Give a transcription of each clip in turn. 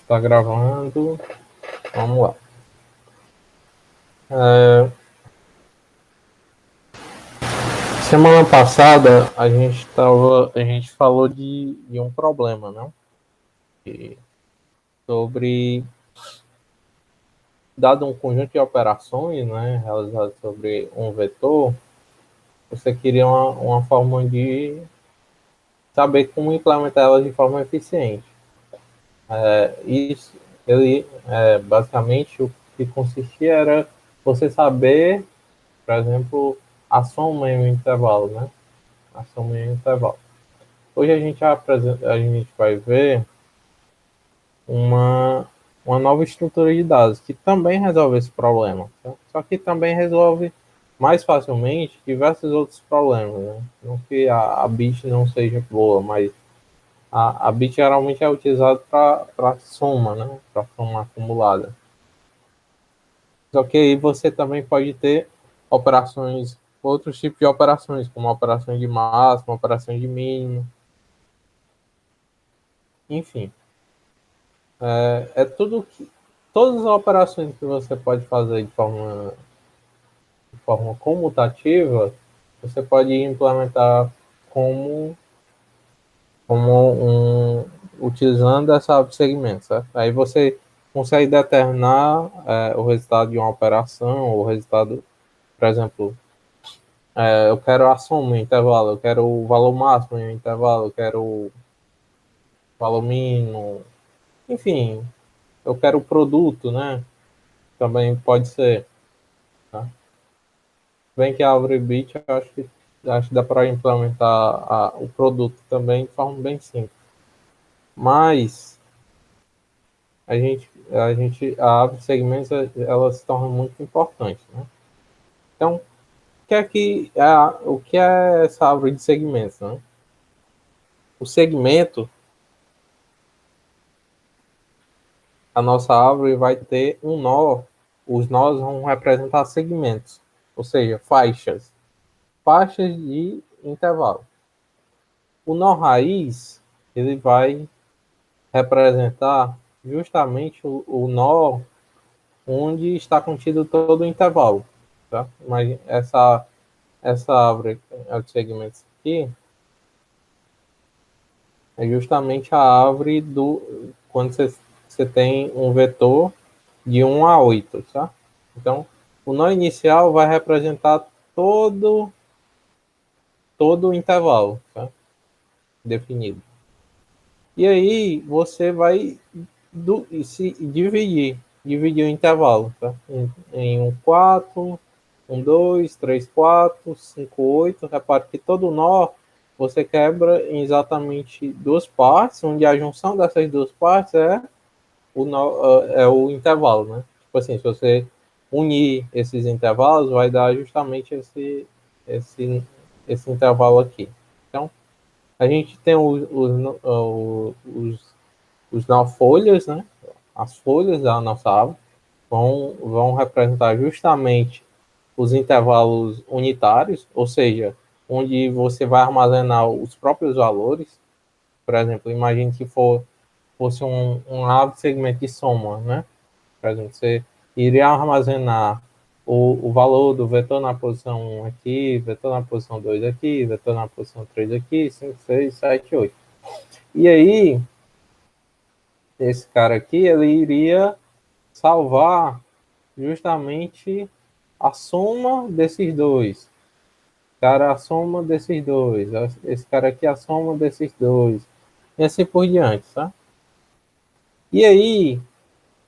Está gravando. Vamos lá. Semana passada a gente falou de um problema, né? Sobre dado um conjunto de operações, né, realizadas sobre um vetor, você queria uma forma de saber como implementar elas de forma eficiente. Isso, basicamente, o que consistia era você saber, por exemplo, a soma em um intervalo, né? A soma em um intervalo. Hoje a gente vai ver uma, uma nova estrutura de dados que também resolve esse problema. Tá? Só que também resolve mais facilmente diversos outros problemas. Né? Não que a bit não seja boa, mas a bit geralmente é utilizada para soma, né? Para soma acumulada. Só que aí você também pode ter operações, outros tipos de operações, como operações de máximo, operações de mínimo, enfim. É tudo que. Todas as operações que você pode fazer de forma comutativa, você pode implementar como, utilizando essa segmento, certo? Aí você consegue determinar o resultado de uma operação, o resultado, por exemplo, eu quero a soma em intervalo, eu quero o valor máximo em intervalo, eu quero o valor mínimo, enfim, eu quero o produto, né? Também pode ser. Tá? Bem que a árvore bit, acho que dá para implementar o produto também de forma bem simples. Mas a árvore de segmentos, ela se torna muito importante, né? Então, o que é essa árvore de segmentos, né? O segmento, a nossa árvore vai ter um nó, os nós vão representar segmentos, ou seja, faixas de intervalo. O nó raiz, ele vai representar justamente o nó onde está contido todo o intervalo. Tá? Mas essa árvore de segmentos aqui é justamente a árvore quando você tem um vetor de 1 a 8. Tá? Então, o nó inicial vai representar todo o intervalo, tá? Definido. E aí você vai se dividir o intervalo, tá? Em um 4, um 2, 3, 4, 5, 8. Repare que todo nó você quebra em exatamente duas partes, onde a junção dessas duas partes é o intervalo, né? Tipo assim, se você unir esses intervalos, vai dar justamente esse, esse intervalo aqui. Então, a gente tem os nó folhas, né? As folhas da nossa árvore vão representar justamente os intervalos unitários, ou seja, onde você vai armazenar os próprios valores. Por exemplo, imagine que fosse um árvore segmento de soma, né? Por exemplo, você iria armazenar o valor do vetor na posição 1 aqui, vetor na posição 2 aqui, vetor na posição 3 aqui, 5, 6, 7, 8. E aí, esse cara aqui, ele iria salvar justamente a soma desses dois. Cara, a soma desses dois. Esse cara aqui, a soma desses dois. E assim por diante, tá? E aí,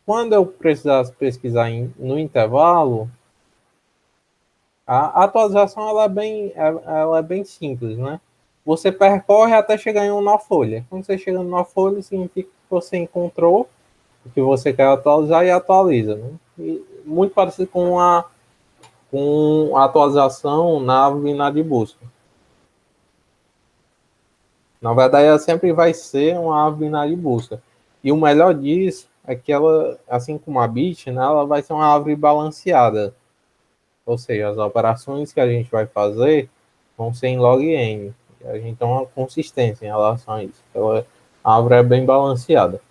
quando eu precisasse pesquisar no intervalo, a atualização ela é bem simples, né? Você percorre até chegar em uma folha. Quando você chega numa folha, significa que você encontrou o que você quer atualizar e atualiza. Né? E muito parecido com a atualização na árvore binária de busca. Na verdade, ela sempre vai ser uma árvore binária de busca. E o melhor disso é que ela, assim como a bit, né, ela vai ser uma árvore balanceada. Ou seja, as operações que a gente vai fazer vão ser em log n. A gente tem uma consistência em relação a isso. Então, a árvore é bem balanceada.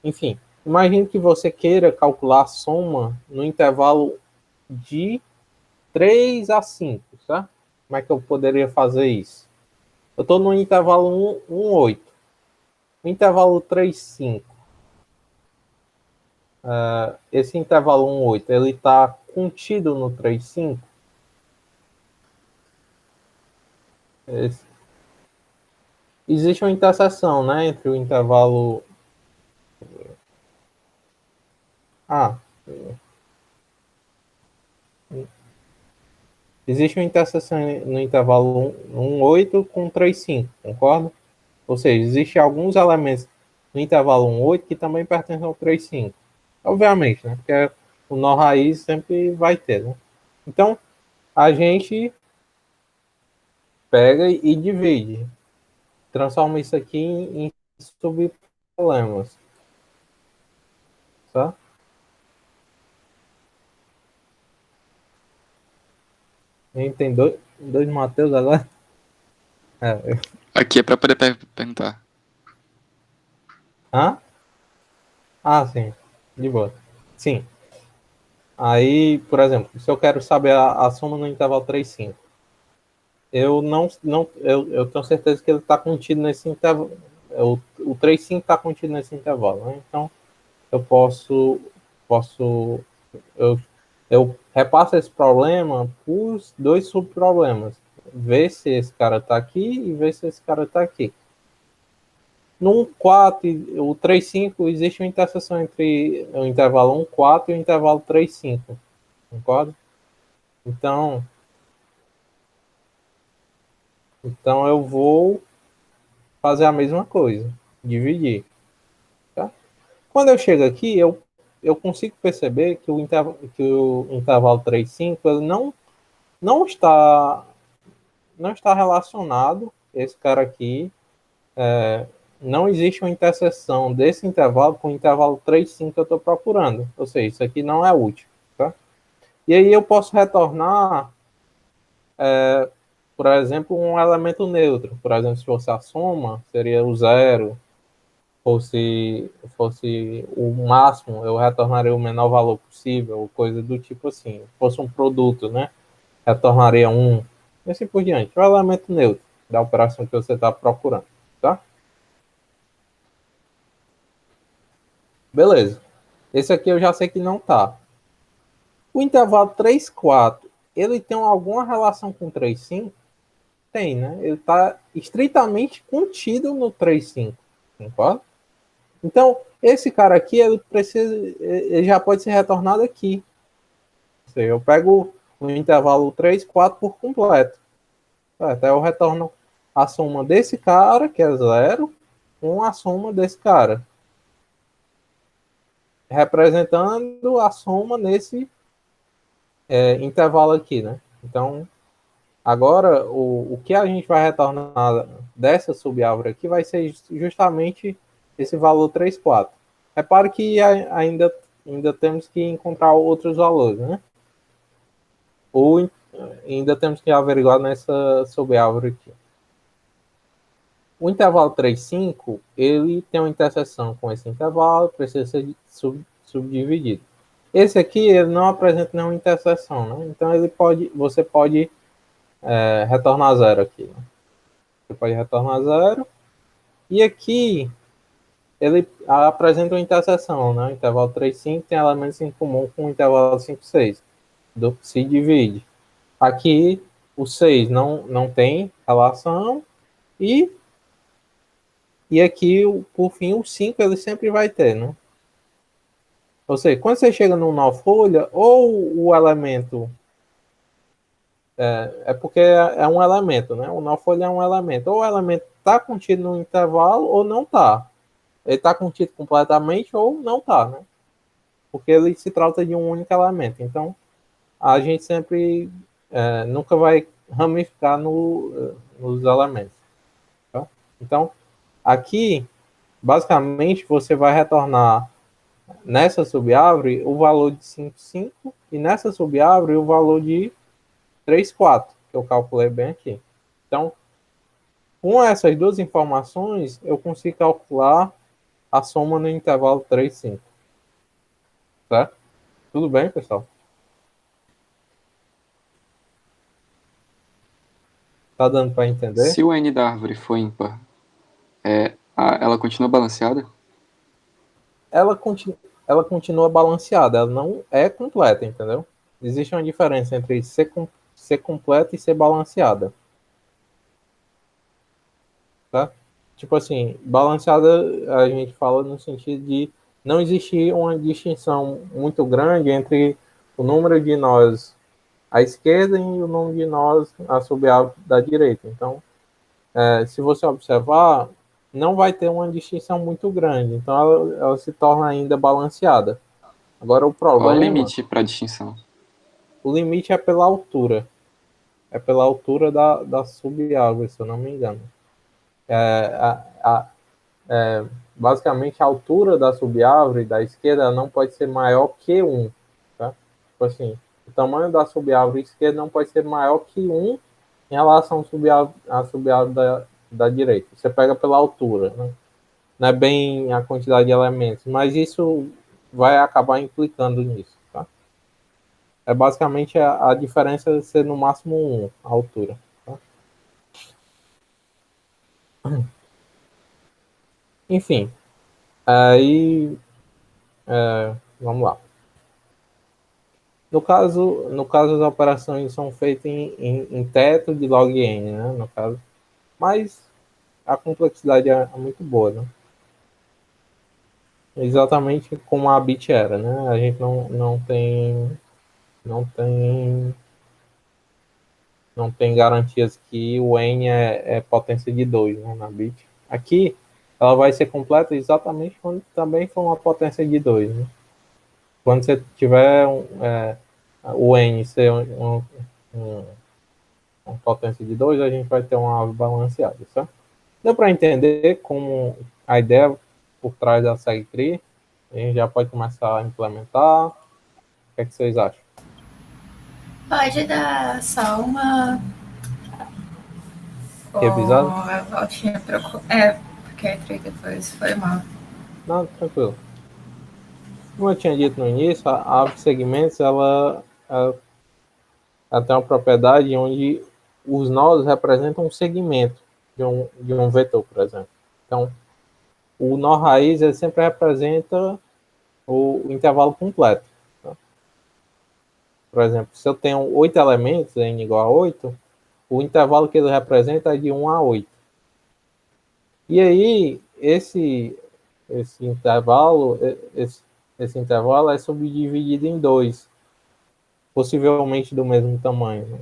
Enfim, imagine que você queira calcular a soma no intervalo de 3 a 5, tá? Como é que eu poderia fazer isso? Eu estou no intervalo 1, 8. No intervalo 3, 5. Esse intervalo 1, 8, ele está contido no 3, 5? Esse... Existe uma interseção, né, entre o intervalo... Existe uma interseção no intervalo 1, 8 com 3, 5, concorda? Ou seja, existem alguns elementos no intervalo 1, 8 que também pertencem ao 3, 5. Obviamente, né? Porque o nó raiz sempre vai ter, né? Então, a gente pega e divide. Transforma isso aqui em subproblemas. Tá? A gente tem dois Mateus agora. Aqui é para poder perguntar. Hã? Ah, sim. De boa. Sim. Aí, por exemplo, se eu quero saber a soma no intervalo 3, 5, eu tenho certeza que ele está contido nesse intervalo. O 3, 5 está contido nesse intervalo, né? Então, eu posso eu repasso esse problema por dois subproblemas. Ver se esse cara está aqui e ver se esse cara está aqui. No 4, o 3, 5, existe uma interseção entre o intervalo 1, 4 e o intervalo 3, 5. Concorda? Então eu vou fazer a mesma coisa, dividir. Tá? Quando eu chego aqui, eu consigo perceber que que o intervalo 3, 5 ele não está relacionado, esse cara aqui, não existe uma interseção desse intervalo com o intervalo 3, 5 que eu estou procurando. Ou seja, isso aqui não é útil. Tá? E aí eu posso retornar, por exemplo, um elemento neutro. Por exemplo, se fosse a soma, seria o zero. Fosse o máximo, eu retornaria o menor valor possível, coisa do tipo assim. Se fosse um produto, né? Retornaria 1, e assim por diante. O elemento neutro da operação que você está procurando, tá? Beleza. Esse aqui eu já sei que não tá. O intervalo 3, 4, ele tem alguma relação com 3, 5? Tem, né? Ele está estritamente contido no 3, 5. Concorda? Então, esse cara aqui, ele já pode ser retornado aqui. Ou seja, eu pego o intervalo 3, 4 por completo. Até eu retorno a soma desse cara, que é zero, com a soma desse cara. Representando a soma nesse intervalo aqui, né? Então, agora, o que a gente vai retornar dessa subárvore aqui vai ser justamente esse valor 3, 4. Repare que ainda temos que encontrar outros valores, né? Ou ainda temos que averiguar nessa subárvore aqui. O intervalo 3, 5, ele tem uma interseção com esse intervalo, precisa ser subdividido. Esse aqui, ele não apresenta nenhuma interseção, né? Então, você pode retornar zero aqui. Né? Você pode retornar zero. E aqui, ele apresenta uma interseção, né? O intervalo 3, 5 tem elementos em comum com o intervalo 5, 6. Se divide. Aqui, o 6 não tem relação. E aqui, por fim, o 5 ele sempre vai ter, né? Ou seja, quando você chega no nó folha, ou o elemento... porque é um elemento, né? O nó folha é um elemento. Ou o elemento está contido no intervalo ou não está. Ele está contido completamente ou não está, né? Porque ele se trata de um único elemento. Então, a gente sempre nunca vai ramificar nos elementos. Tá? Então, aqui, basicamente, você vai retornar nessa subárvore o valor de 5, 5 e nessa subárvore o valor de 3, 4, que eu calculei bem aqui. Então, com essas duas informações, eu consigo calcular a soma no intervalo 3, 5. Certo? Tudo bem, pessoal? Tá dando para entender? Se o n da árvore for ímpar, ela continua balanceada? Ela, ela continua balanceada, ela não é completa, entendeu? Existe uma diferença entre ser completa e ser balanceada. Tá? Tipo assim, balanceada a gente fala no sentido de não existir uma distinção muito grande entre o número de nós à esquerda e o número de nós a subárvore da direita. Então, se você observar, não vai ter uma distinção muito grande. Então, ela se torna ainda balanceada. Agora, o Qual o problema, limite para distinção? o limite é pela altura. É pela altura da subárvore, se eu não me engano. É, basicamente, a altura da subárvore da esquerda não pode ser maior que 1. Tá? Tipo assim, o tamanho da subárvore esquerda não pode ser maior que 1 em relação à subárvore da direita. Você pega pela altura, né? Não é bem a quantidade de elementos, mas isso vai acabar implicando nisso. Tá? É basicamente a diferença de ser no máximo 1, a altura. Tá? Enfim, aí vamos lá. No caso, as operações são feitas em teto de log n, né? No caso, mas a complexidade é muito boa, né? Exatamente como a bit era, né? A gente não tem não tem garantias que o n é potência de 2, né, na bit. Aqui ela vai ser completa exatamente quando também for uma potência de 2, né? Quando você tiver o n ser uma potência de 2, a gente vai ter uma árvore balanceada, certo? Deu para entender como a ideia por trás da SegTree? A gente já pode começar a implementar. O que é que vocês acham? Pode dar só uma Revisado? voltinha para porque entrei depois, foi mal. Não, tranquilo. Como eu tinha dito no início, a árvore de segmentos ela tem uma propriedade onde os nós representam um segmento de um vetor, por exemplo. Então, o nó raiz ele sempre representa o intervalo completo. Tá? Por exemplo, se eu tenho 8 elementos, n igual a 8, o intervalo que ele representa é de 1 a 8. E aí, esse intervalo, esse intervalo é subdividido em dois, possivelmente do mesmo tamanho, né?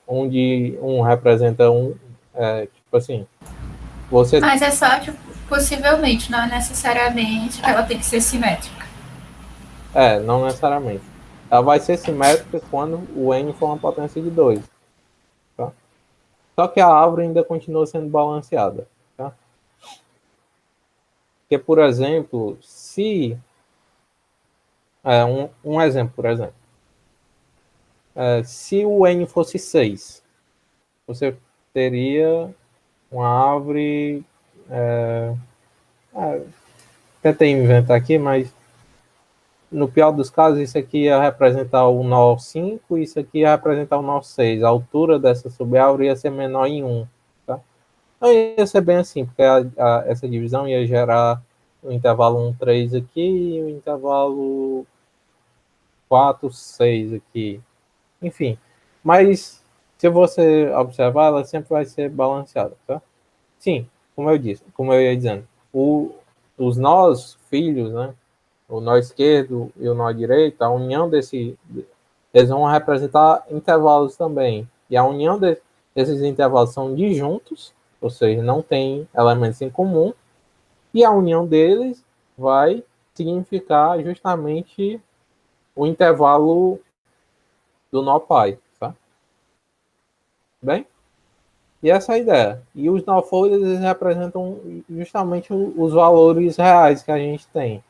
Onde um representa tipo assim, você Mas é só, tipo, possivelmente, não necessariamente que ela tem que ser simétrica. não necessariamente. Ela vai ser simétrica quando o n for uma potência de 2. Tá? Só que a árvore ainda continua sendo balanceada. Tá? Porque, por exemplo, se... um exemplo, por exemplo. Se o n fosse 6, você teria uma árvore... tentei inventar aqui, mas no pior dos casos, isso aqui ia representar o nó 5 e isso aqui ia representar o nó 6. A altura dessa subárvore ia ser menor em 1. Tá? Não ia ser bem assim, porque essa divisão ia gerar o intervalo 1, 3 aqui e o intervalo 4, 6 aqui. Enfim, mas se você observar, ela sempre vai ser balanceada. Tá? Sim, como eu ia dizendo, os nós filhos, né? O nó esquerdo e o nó direito, a união eles vão representar intervalos também. E a união desses intervalos são disjuntos, ou seja, não tem elementos em comum, e a união deles vai significar justamente o intervalo do nó pai, tá? Bem? E essa é a ideia. E os nó folhas eles representam justamente os valores reais que a gente tem.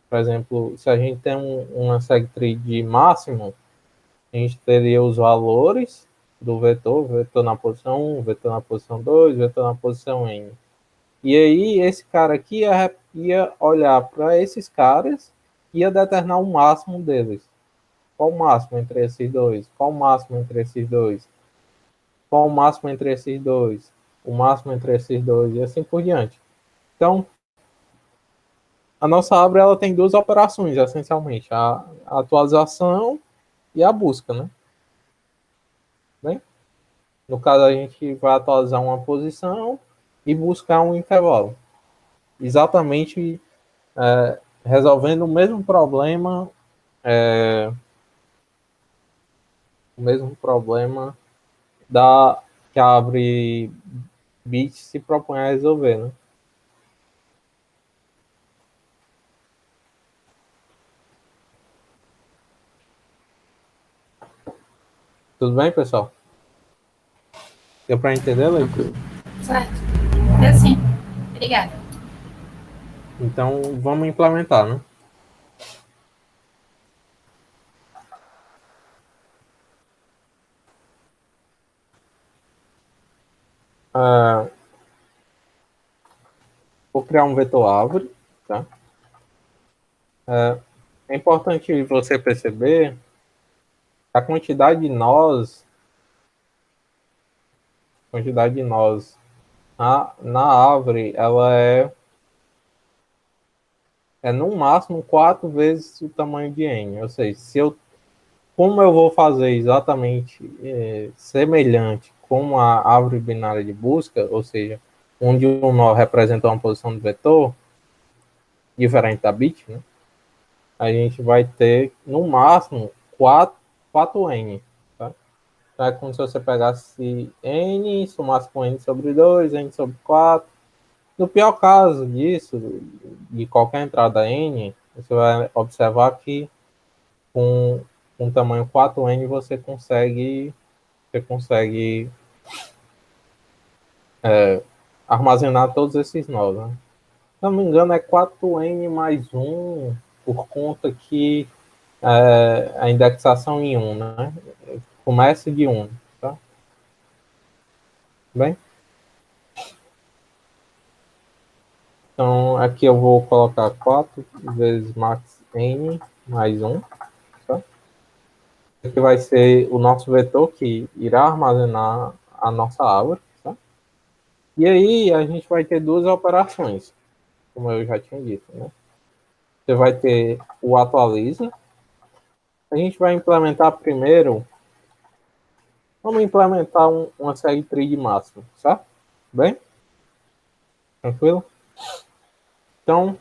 Por exemplo, se a gente tem uma segtree de máximo, a gente teria os valores do vetor na posição 1, vetor na posição 2, vetor na posição n. E aí esse cara aqui ia olhar para esses caras e ia determinar o máximo deles. Qual o máximo entre esses dois? Qual o máximo entre esses dois? Qual o máximo entre esses dois? O máximo entre esses dois e assim por diante. Então, a nossa árvore ela tem duas operações, essencialmente. A atualização e a busca, né? Bem, no caso, a gente vai atualizar uma posição e buscar um intervalo. Exatamente resolvendo o mesmo problema que a árvore bit se propõe a resolver, né? Tudo bem, pessoal? Deu para entender, Leite? Tranquilo. Certo. Deu sim. Obrigada. Então, vamos implementar, né? Vou criar um vetor árvore, tá? É importante você perceber a quantidade de nós na árvore, ela é no máximo 4 vezes o tamanho de n. Ou seja, como eu vou fazer exatamente semelhante com a árvore binária de busca, ou seja, onde um nó representa uma posição do vetor, diferente da bit, né? A gente vai ter, no máximo, 4n. Tá? Então, é como se você pegasse n, somasse com n sobre 2, n sobre 4. No pior caso disso, de qualquer entrada n, você vai observar que com tamanho 4n você consegue armazenar todos esses nós. Né? Se não me engano, é 4n mais 1, por conta que a indexação em 1, né? Começa de 1, tá? Bem? Então, aqui eu vou colocar 4 vezes max n mais 1, tá? Aqui vai ser o nosso vetor que irá armazenar a nossa árvore, tá? E aí a gente vai ter duas operações, como eu já tinha dito, né? Você vai ter o atualiza. A gente vai implementar primeiro. Vamos implementar uma série tree de máximo, certo? Bem? Tranquilo? Então,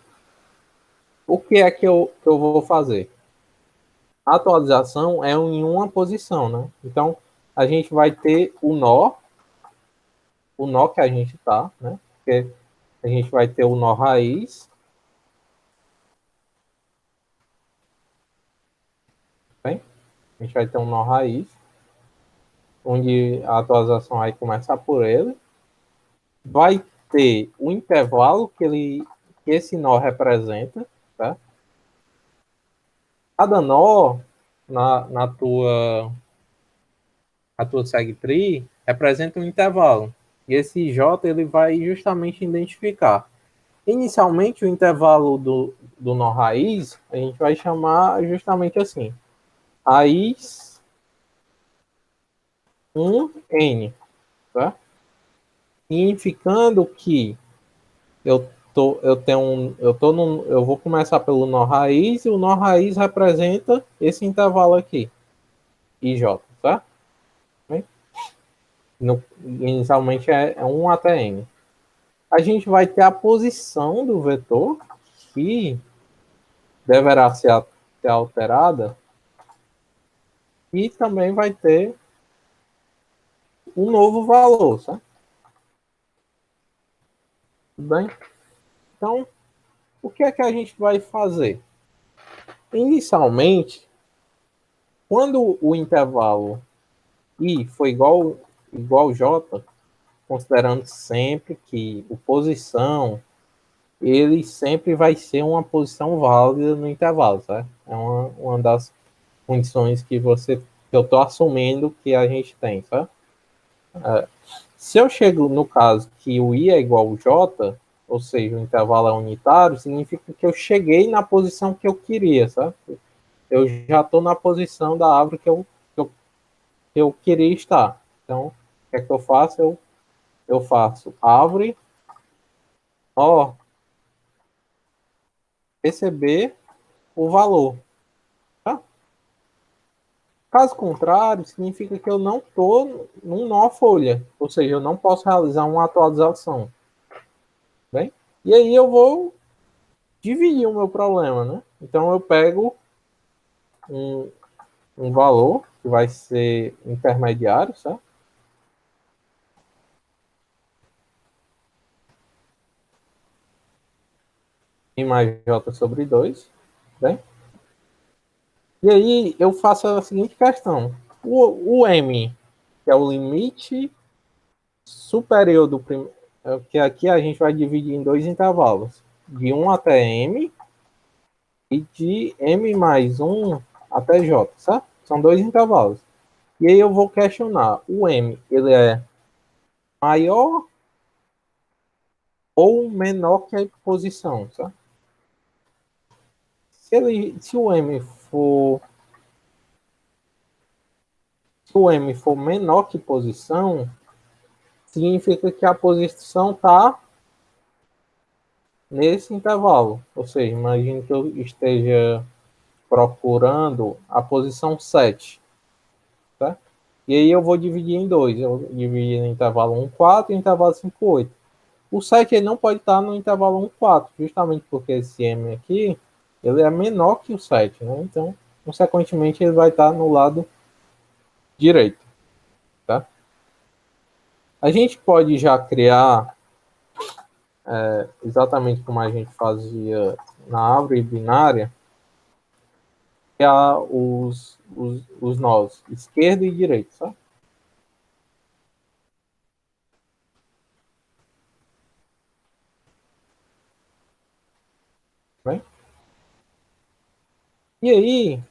o que é que eu vou fazer? A atualização é em uma posição, né? Então, a gente vai ter o nó que a gente tá, né? Porque a gente vai ter o nó raiz. Bem? A gente vai ter um nó raiz, onde a atualização vai começar por ele. Vai ter o intervalo que esse nó representa, tá? Cada nó na tua segtree representa um intervalo. E esse J ele vai justamente identificar. Inicialmente, o intervalo do nó raiz, a gente vai chamar justamente assim. Raiz 1n, tá? Significando que eu vou começar pelo nó raiz e o nó raiz representa esse intervalo aqui, ij, tá? Inicialmente é 1 até n. A gente vai ter a posição do vetor que deverá ser alterada e também vai ter um novo valor, certo? Tudo bem? Então, o que é que a gente vai fazer? Inicialmente, quando o intervalo i foi igual j, considerando sempre que a posição ele sempre vai ser uma posição válida no intervalo, certo? É uma das condições que eu estou assumindo que a gente tem, certo? Se eu chego no caso que o i é igual ao j, ou seja, o intervalo é unitário, significa que eu cheguei na posição que eu queria, sabe? Eu já estou na posição da árvore que eu queria estar. Então, o que é que eu faço? Eu faço árvore, ó, receber o valor. Tá? Caso contrário, significa que eu não estou num nó folha, ou seja, eu não posso realizar uma atualização. Bem? E aí eu vou dividir o meu problema, né? Então eu pego um, um valor que vai ser intermediário, certo? I mais J sobre 2, bem? E aí eu faço a seguinte questão. O M, que é o limite superior do primeiro, que aqui a gente vai dividir em dois intervalos, de 1 até M e de M mais 1 até J, certo? São dois intervalos. E aí eu vou questionar, o M, ele é maior ou menor que a posição, certo? Se o M for menor que posição, significa que a posição está nesse intervalo. Ou seja, imagine que eu esteja procurando a posição 7. Tá? E aí eu vou dividir em dois. Eu vou dividir no intervalo 1, 4 e no intervalo 5, 8. O 7 ele não pode estar no intervalo 1, 4, justamente porque esse M aqui ele é menor que o 7. Né? Então, consequentemente, ele vai estar no lado direito. Tá? A gente pode já criar exatamente como a gente fazia na árvore binária, criar os nós, esquerdo e direito, sabe? Bem? E aí,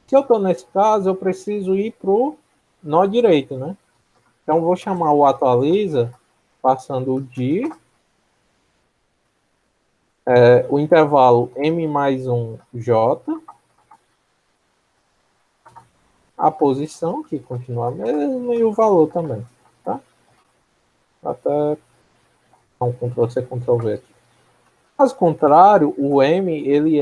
se eu estou nesse caso, eu preciso ir para o nó direito, né? Então, vou chamar o atualiza, passando o de o intervalo M mais 1 J, a posição, que continua a mesma, e o valor também, tá? Até um Ctrl+C, Ctrl+V aqui. Caso contrário, o M ele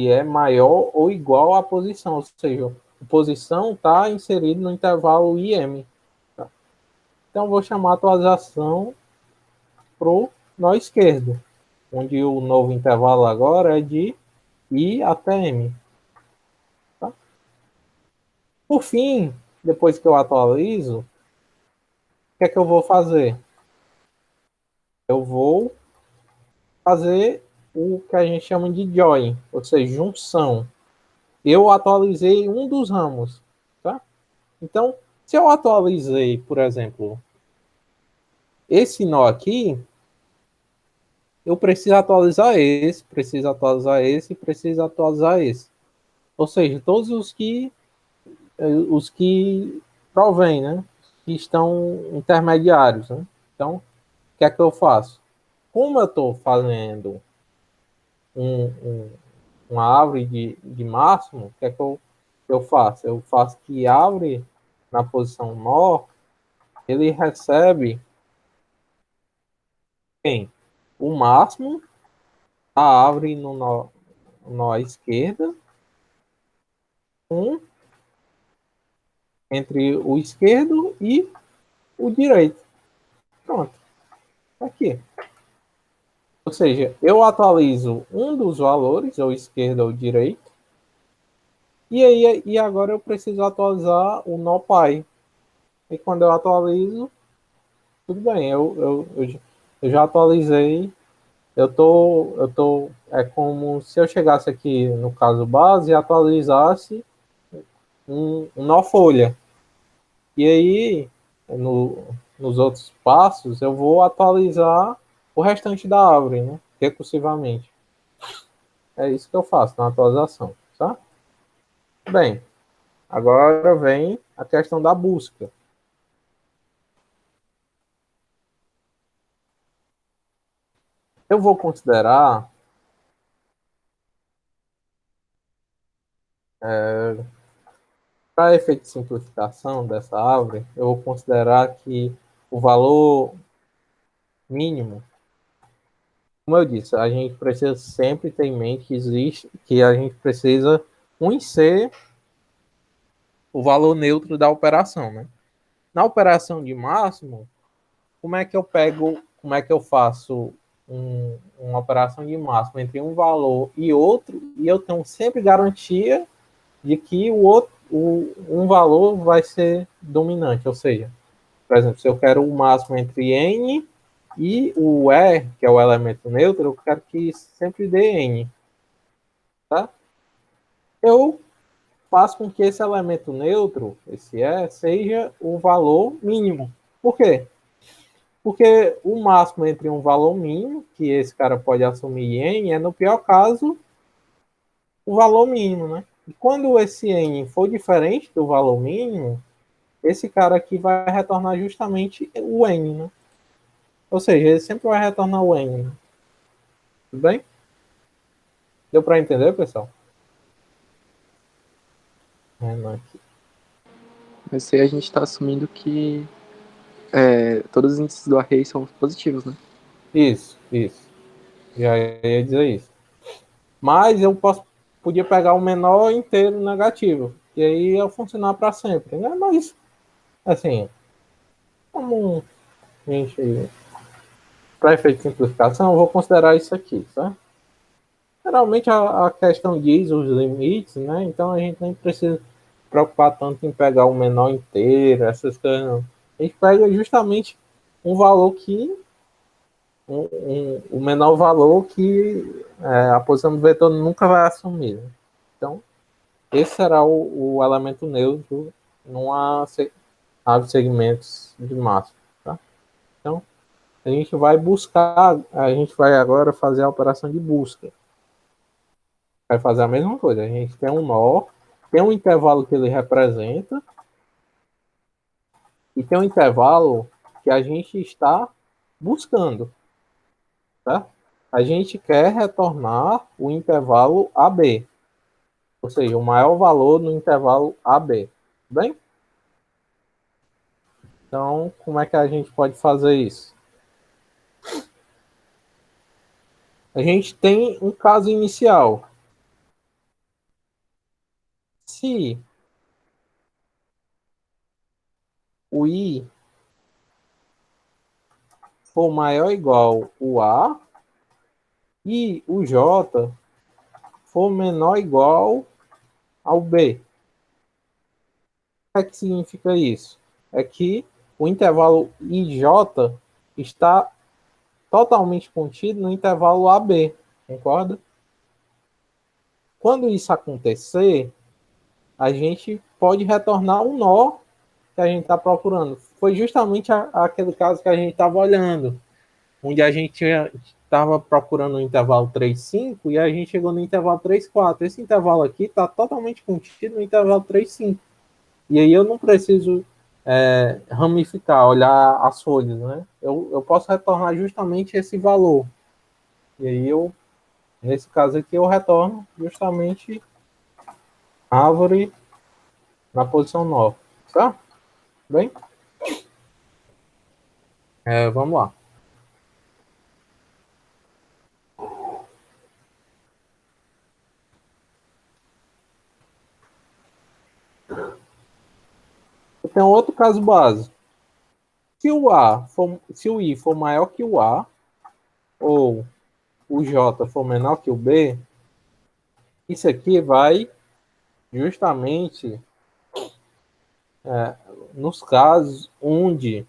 é maior ou igual à posição, ou seja, a posição está inserida no intervalo IM. Tá? Então, eu vou chamar a atualização para o nó esquerdo, onde o novo intervalo agora é de I até M. Tá? Por fim, depois que eu atualizo, o que é que eu vou fazer? Eu vou fazer o que a gente chama de join, ou seja, junção. Eu atualizei um dos ramos. Tá? Então, se eu atualizei, por exemplo, esse nó aqui, eu preciso atualizar esse, preciso atualizar esse, preciso atualizar esse. Ou seja, todos os que provém, né? Que estão intermediários, né? Então, o que é que eu faço? Como eu estou fazendo um, um, uma árvore de máximo, o que é que eu faço? Eu faço que árvore na posição nó, ele recebe quem? O máximo, a árvore no nó à esquerda, um entre o esquerdo e o direito. Pronto. Aqui. Ou seja, eu atualizo um dos valores, ou esquerdo ou direito, e agora eu preciso atualizar o nó pai. E quando eu atualizo, tudo bem, eu já atualizei. É como se eu chegasse aqui no caso base e atualizasse um nó folha. E aí, nos outros passos, eu vou atualizar o restante da árvore, né? Recursivamente. É isso que eu faço na atualização, tá? Bem, agora vem a questão da busca. Eu vou considerar para efeito de simplificação dessa árvore, eu vou considerar que o valor mínimo, como eu disse, a gente precisa sempre ter em mente que existe, que a gente precisa conhecer o valor neutro da operação, né? Na operação de máximo, como é que eu faço uma operação de máximo entre um valor e outro, e eu tenho sempre garantia de que um valor vai ser dominante, ou seja, por exemplo, se eu quero o máximo entre n e o e, que é o elemento neutro, eu quero que sempre dê n, tá? Eu faço com que esse elemento neutro, esse e, seja o valor mínimo. Por quê? Porque o máximo entre um valor mínimo, que esse cara pode assumir n, é no pior caso o valor mínimo, né? E quando esse n for diferente do valor mínimo, esse cara aqui vai retornar justamente o n, né? Ou seja, ele sempre vai retornar o n, né? Tudo bem? Deu para entender, pessoal? Aqui. Mas aí a gente está assumindo que todos os índices do array são positivos, né? Isso. Já ia dizer isso. Mas eu podia pegar o menor inteiro negativo. E aí ia funcionar para sempre, né? Mas, assim, como a gente, para efeito de simplificação, eu vou considerar isso aqui, tá? Geralmente a questão diz os limites, né? Então a gente nem precisa preocupar tanto em pegar o menor inteiro, essas coisas não. A gente pega justamente um valor que o menor valor que a posição do vetor nunca vai assumir, né? Então esse será o elemento neutro numa árvore de segmentos de máximo, tá? Então a gente vai buscar, a gente vai agora fazer a operação de busca. Vai fazer a mesma coisa. A gente tem um nó, tem um intervalo que ele representa e tem um intervalo que a gente está buscando, tá? A gente quer retornar o intervalo AB, ou seja, o maior valor no intervalo AB. Bem? Então, como é que a gente pode fazer isso? A gente tem um caso inicial. Se o I for maior ou igual ao A e o J for menor ou igual ao B. O que é que significa isso? É que o intervalo IJ está totalmente contido no intervalo AB, concorda? Quando isso acontecer, a gente pode retornar o nó que a gente está procurando. Foi justamente aquele caso que a gente estava olhando, onde a gente estava procurando o intervalo 3,5 e a gente chegou no intervalo 3,4. Esse intervalo aqui está totalmente contido no intervalo 3,5. E aí eu não preciso ramificar, olhar as folhas, né? Eu posso retornar justamente esse valor. E aí nesse caso aqui, eu retorno justamente árvore na posição 9. Tá? Bem? Vamos lá. Eu tenho outro caso básico. Se o I for maior que o A, ou o J for menor que o B, isso aqui vai justamente nos casos onde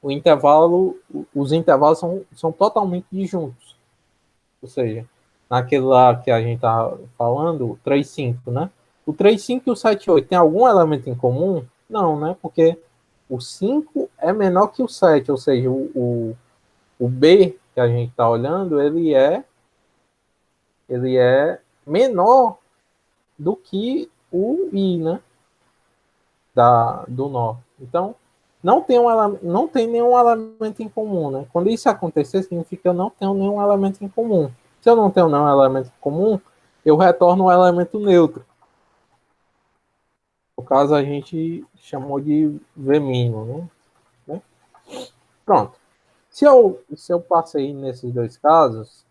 os intervalos são totalmente disjuntos. Ou seja, naquele lá que a gente está falando, o 3,5, né? O 3,5 e o 7,8 tem algum elemento em comum? Não, né? Porque o 5 é menor que o 7, ou seja, o B que a gente está olhando, ele é menor do que o I, né? Do nó. Então, não tem nenhum elemento em comum, né? Quando isso acontecer, significa que eu não tenho nenhum elemento em comum. Se eu não tenho nenhum elemento em comum, eu retorno um elemento neutro. No caso, a gente chamou de V mínimo, né? Pronto. Se eu passei nesses dois casos,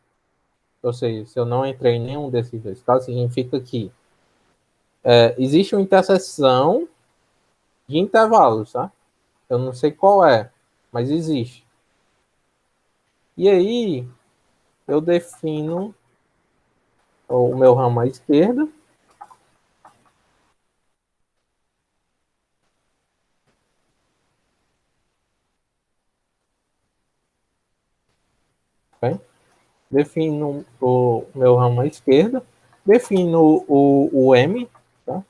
ou seja, se eu não entrei em nenhum desses dois casos, significa que existe uma interseção de intervalos, tá? Eu não sei qual é, mas existe. E aí, eu defino o meu ramo à esquerda, tá? Defino o meu ramo à esquerda, defino o M, tá?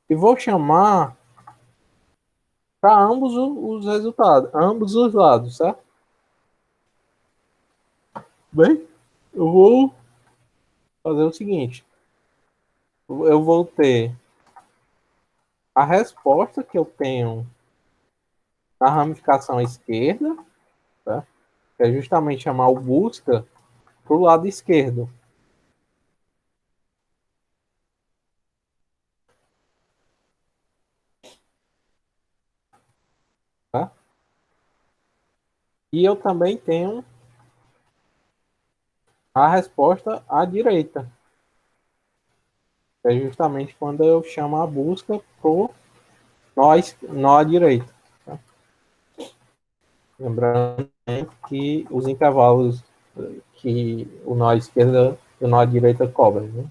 E vou chamar para ambos os resultados, ambos os lados, certo? Bem, eu vou fazer o seguinte, eu vou ter a resposta que eu tenho na ramificação esquerda, tá? Que é justamente chamar o busca para o lado esquerdo, tá? E eu também tenho a resposta à direita, que é justamente quando eu chamo a busca pro nó à direita. Tá? Lembrando que os intervalos que o nó à esquerda e o nó à direita cobrem. Né?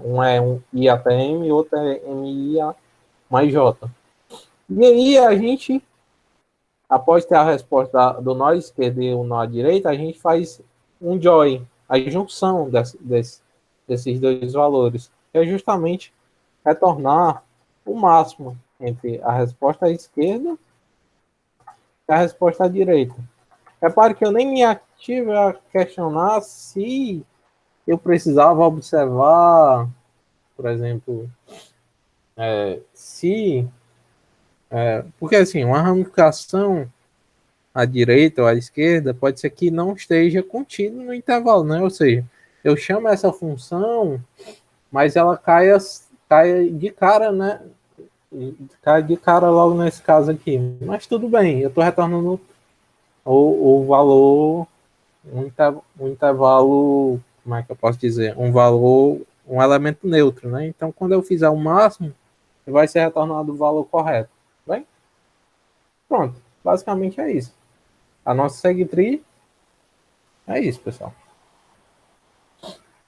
Um é um I até M e outro é MI mais J. E aí a gente, após ter a resposta do nó esquerdo e o nó direito, a gente faz um join, a junção desses dois valores, que é justamente retornar o máximo entre a resposta à esquerda e a resposta à direita. Repare que eu nem me ative a questionar se eu precisava observar, por exemplo, se. Porque assim, uma ramificação à direita ou à esquerda pode ser que não esteja contido no intervalo, né? Ou seja, eu chamo essa função, mas ela cai de cara, né? Cai de cara logo nesse caso aqui. Mas tudo bem, eu estou retornando o valor, um intervalo, como é que eu posso dizer? Um valor, um elemento neutro, né? Então, quando eu fizer o máximo, vai ser retornado o valor correto. Bem? Pronto. Basicamente é isso. A nossa segtree é isso, pessoal.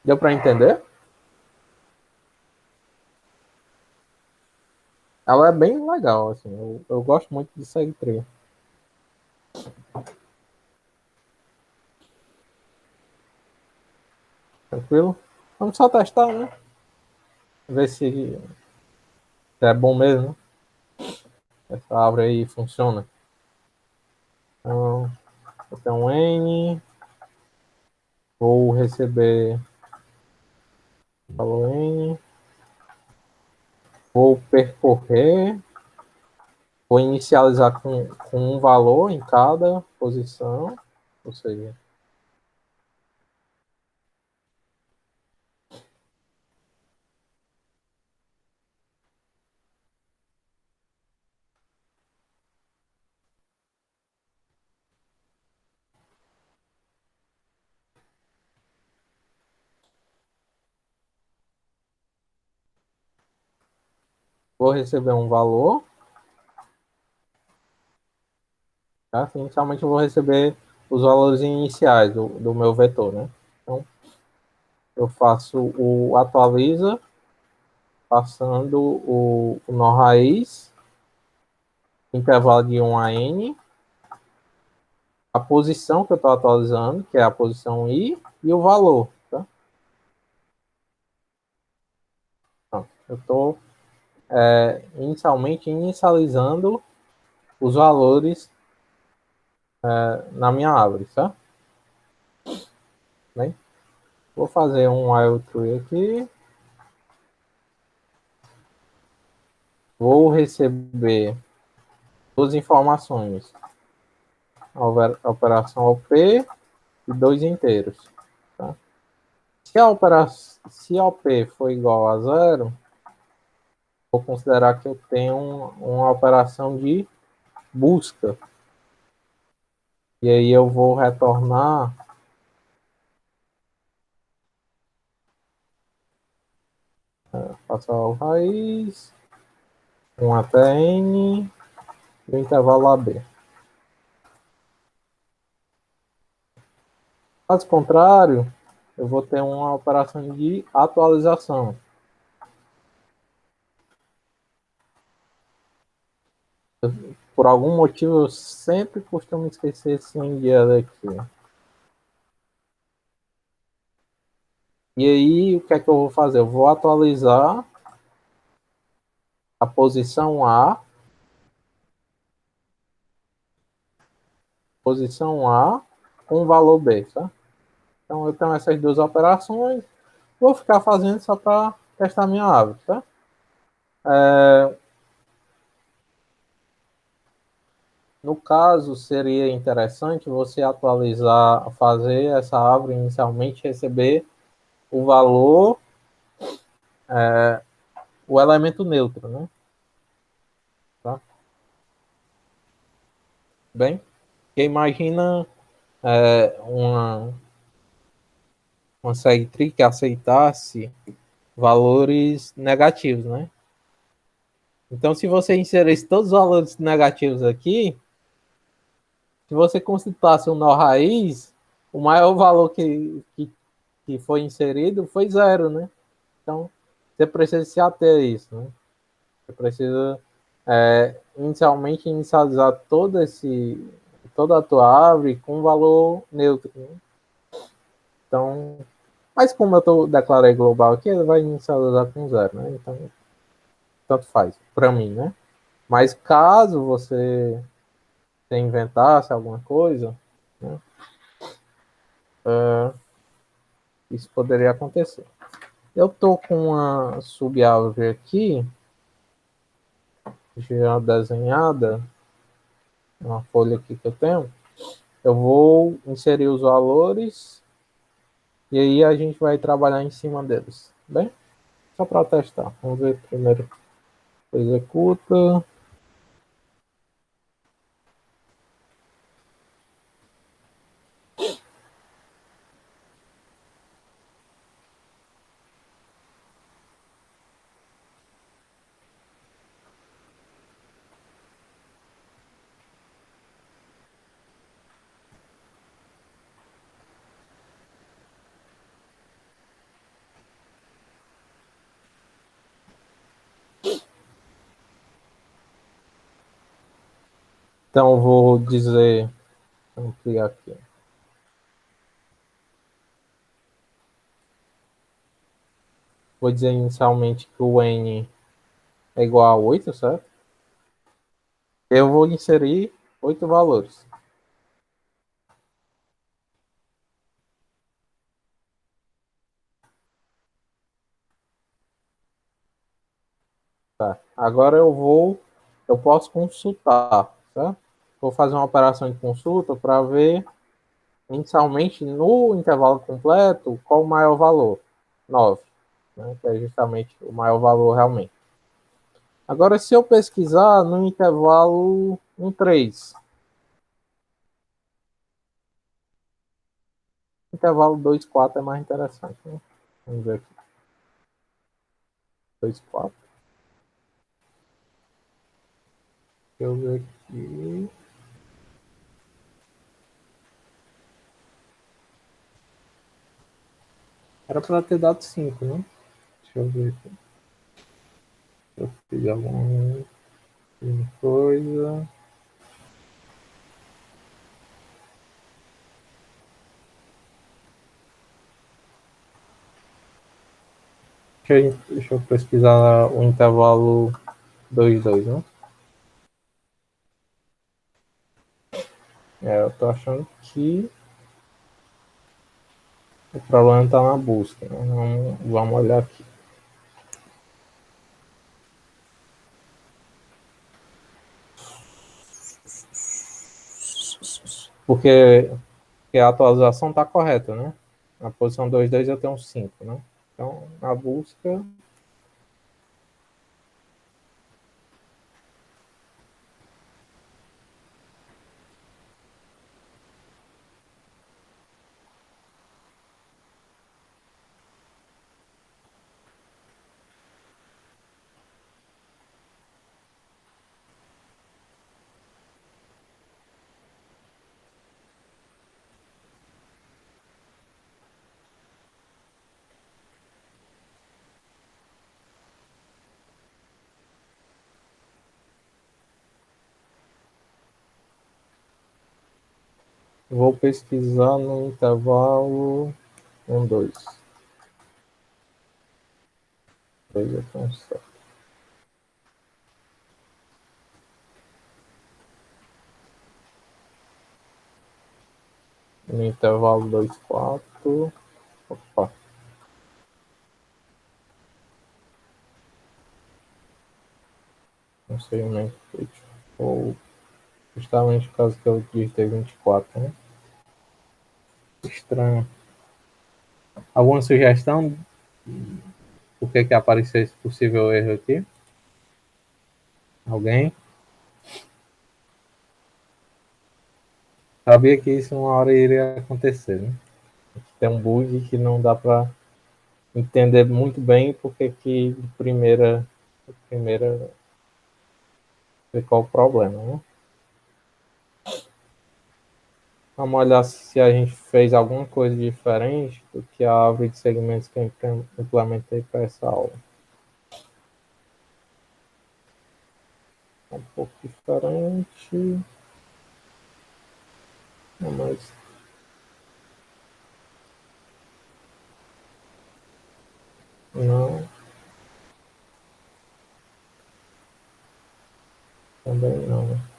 Deu para entender? Ela é bem legal, assim. Eu gosto muito de segtree. Tranquilo? Vamos só testar, né? Ver se é bom mesmo. Essa árvore aí funciona. Então, eu tenho um N. Vou receber valor N. Vou percorrer. Vou inicializar com um valor em cada posição. Ou seja, vou receber um valor. Tá? Inicialmente eu vou receber os valores iniciais do meu vetor, né? Então, eu faço o atualiza, passando o nó raiz, intervalo de 1 a n, a posição que eu estou atualizando, que é a posição i, e o valor. Tá? Então, eu estou inicializando os valores na minha árvore. Tá? Bem, vou fazer um while true aqui. vou receber duas informações. A operação OP e 2 inteiros. Tá? Se a OP for igual a 0, vou considerar que eu tenho uma operação de busca. E aí eu vou retornar faço raiz, 1 até n, e o intervalo AB. Caso contrário, eu vou ter uma operação de atualização. Por algum motivo, eu sempre costumo esquecer esse endiado aqui. E aí, o que é que eu vou fazer? Eu vou atualizar a posição A com o valor B, tá? Então, eu tenho essas duas operações. Vou ficar fazendo só para testar minha árvore, tá? No caso, seria interessante você atualizar, fazer essa árvore inicialmente receber o valor, o elemento neutro, né? Tá? Bem, porque imagina uma segtree que aceitasse valores negativos, né? Então, se você inserisse todos os valores negativos aqui, se você consultasse um nó raiz, o maior valor que foi inserido foi 0, né? Então, você precisa se ater a isso, né? Você precisa inicialmente inicializar toda a tua árvore com valor neutro, né? Então, mas como eu declarei global aqui, ele vai inicializar com 0, né? Então, tanto faz, para mim, né? Mas caso você inventasse alguma coisa, né, isso poderia acontecer. Eu tô com uma subárvore aqui, já desenhada, uma folha aqui que eu tenho. Eu vou inserir os valores e aí a gente vai trabalhar em cima deles. Bem, só para testar. Vamos ver primeiro. Executa. Então, vou dizer. Vamos criar aqui. Vou dizer inicialmente que o N é igual a 8, certo? Eu vou inserir 8 valores. Tá. Agora eu posso consultar, certo? Vou fazer uma operação de consulta para ver inicialmente no intervalo completo qual o maior valor. 9, né? Que é justamente o maior valor realmente. Agora, se eu pesquisar no intervalo 1,3, intervalo 2,4 é mais interessante, né? Vamos ver aqui. 2,4. Deixa eu ver aqui. Era para ter dado 5, né? Deixa eu ver aqui. Eu fiz alguma coisa. Deixa eu pesquisar o intervalo 2,2, né? Eu tô achando que o problema está na busca, né? Vamos olhar aqui. Porque a atualização está correta, né? Na posição 2.2 eu tenho 5, né? Então, na busca... Vou pesquisar no intervalo 1, 2. 2 eu tenho certo. No intervalo 2, 4. Opa. Não sei o nome. Ou justamente por causa que eu digitei 24, né? Estranho. Alguma sugestão? Por que apareceu esse possível erro aqui? Alguém? Sabia que isso uma hora iria acontecer, né? Tem um bug que não dá para entender muito bem porque que de primeira qual o problema, né? Vamos olhar se a gente fez alguma coisa diferente do que a árvore de segmentos que eu implementei para essa aula. Um pouco diferente. Mas não, também não.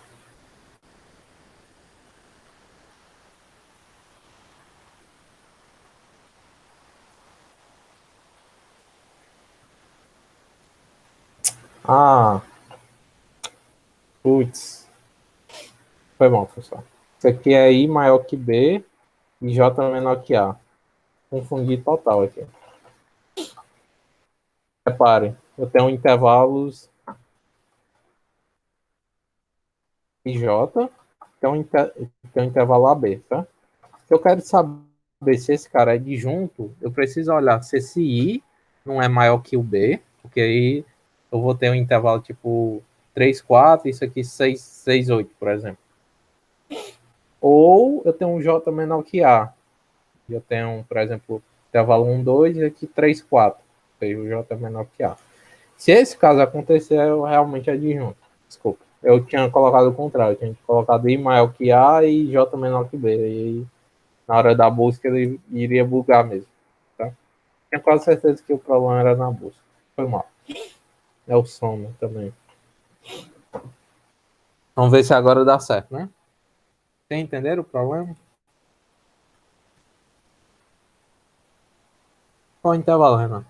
Ah, putz. Foi bom, pessoal. Isso aqui é I maior que B e J menor que A. Confundi total aqui. Reparem, eu tenho intervalos IJ, tem um intervalo AB, tá? Se eu quero saber se esse cara é disjunto, eu preciso olhar se esse I não é maior que o B, porque aí eu vou ter um intervalo tipo 3, 4, isso aqui 6, 6, 8, por exemplo. Ou eu tenho um J menor que A. Eu tenho, por exemplo, intervalo 1, 2 e aqui 3, 4. Ou seja, o J é menor que A. Se esse caso acontecer, eu realmente adjunto. Desculpa. Eu tinha colocado o contrário. Eu tinha colocado I maior que A e J menor que B. E aí, na hora da busca, ele iria bugar mesmo. Tá? Tinha quase certeza que o problema era na busca. Foi mal. É o sono também. Vamos ver se agora dá certo, né? Vocês entenderam o problema? Qual o intervalo, Renan?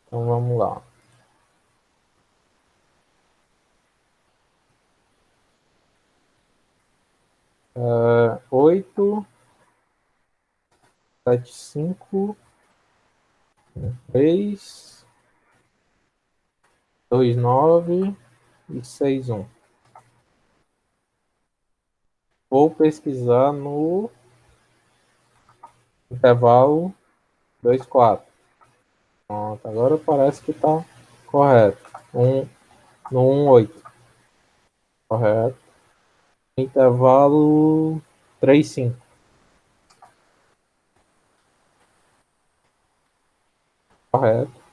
Então vamos lá. 8, 7, 5, 3, 2, 9 e 6, 1. Vou pesquisar no intervalo 2, 4. Pronto, agora parece que está correto. No 1, 8. Correto. Intervalo 3, 5. Correto.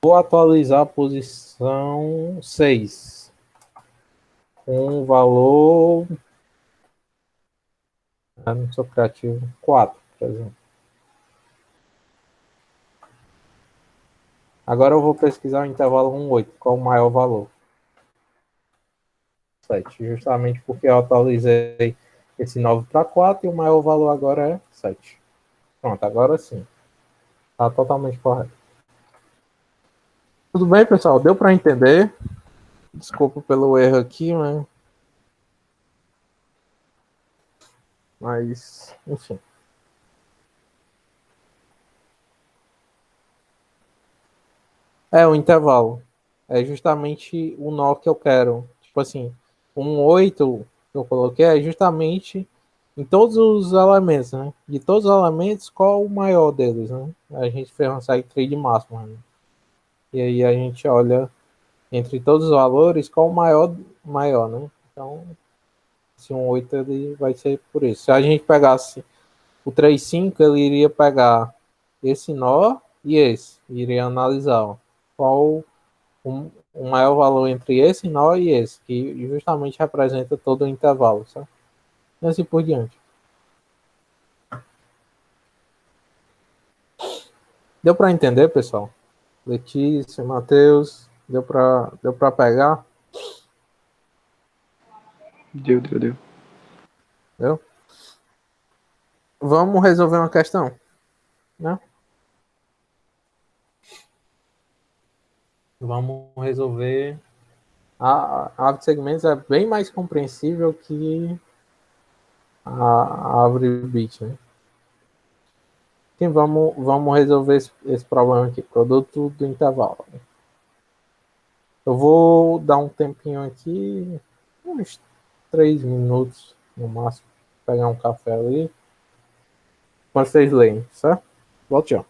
Vou atualizar a posição 6. Com valor. Não sou criativo. 4, por exemplo. Agora eu vou pesquisar o intervalo 1, 8. Qual o maior valor? 7. Justamente porque eu atualizei esse 9 para 4 e o maior valor agora é 7. Pronto, agora sim. Está totalmente correto. Tudo bem, pessoal? Deu para entender? Desculpa pelo erro aqui, né? Mas, enfim. É, o intervalo. É justamente o nó que eu quero. Tipo assim, um 8 que eu coloquei é justamente em todos os elementos, né? De todos os elementos, qual o maior deles, né? A gente fez uma segue trade máxima, né? E aí a gente olha entre todos os valores, qual o maior, né? Então, se um 8 ele vai ser por isso. Se a gente pegasse o 3,5, ele iria pegar esse nó e esse. Iria analisar ó, qual o maior valor entre esse nó e esse, que justamente representa todo o intervalo, sabe? E assim por diante. Deu para entender, pessoal? Letícia, Matheus, deu para pegar? Deu. Deu? Vamos resolver uma questão, né? Vamos resolver. A árvore de segmentos é bem mais compreensível que a árvore bit, né? Então vamos resolver esse problema aqui, produto do intervalo. Eu vou dar um tempinho aqui, uns 3 minutos no máximo, pegar um café ali, quando vocês leem, certo? Volto já.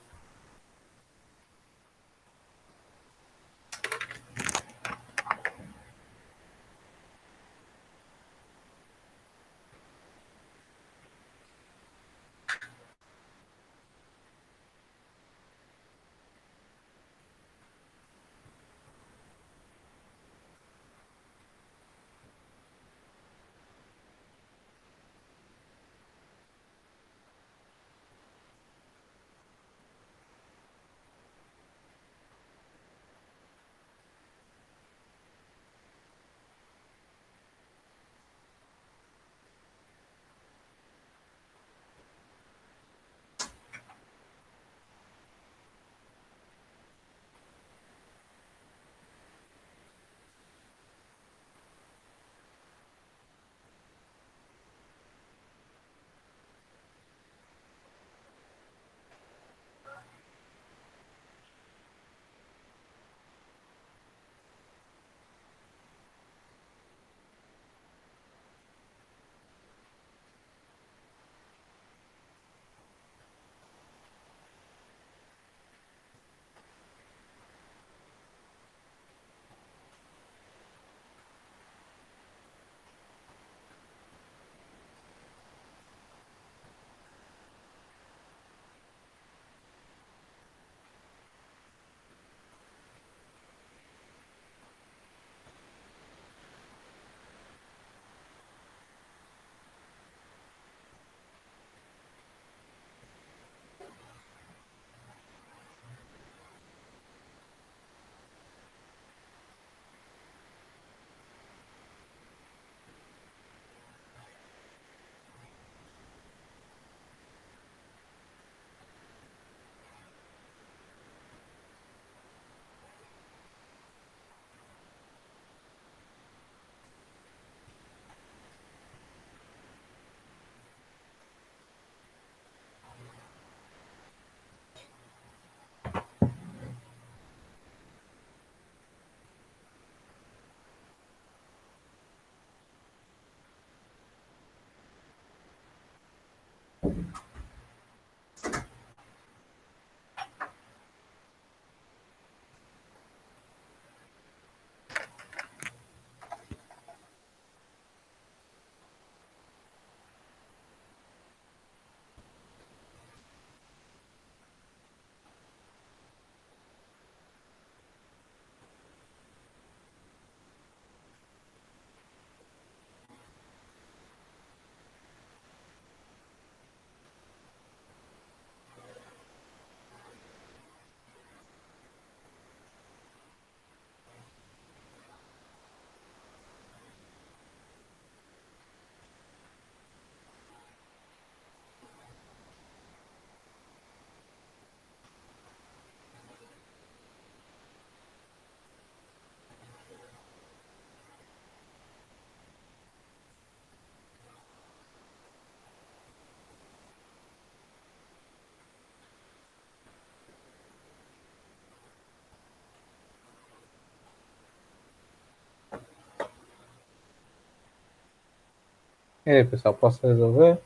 E aí, pessoal, posso resolver?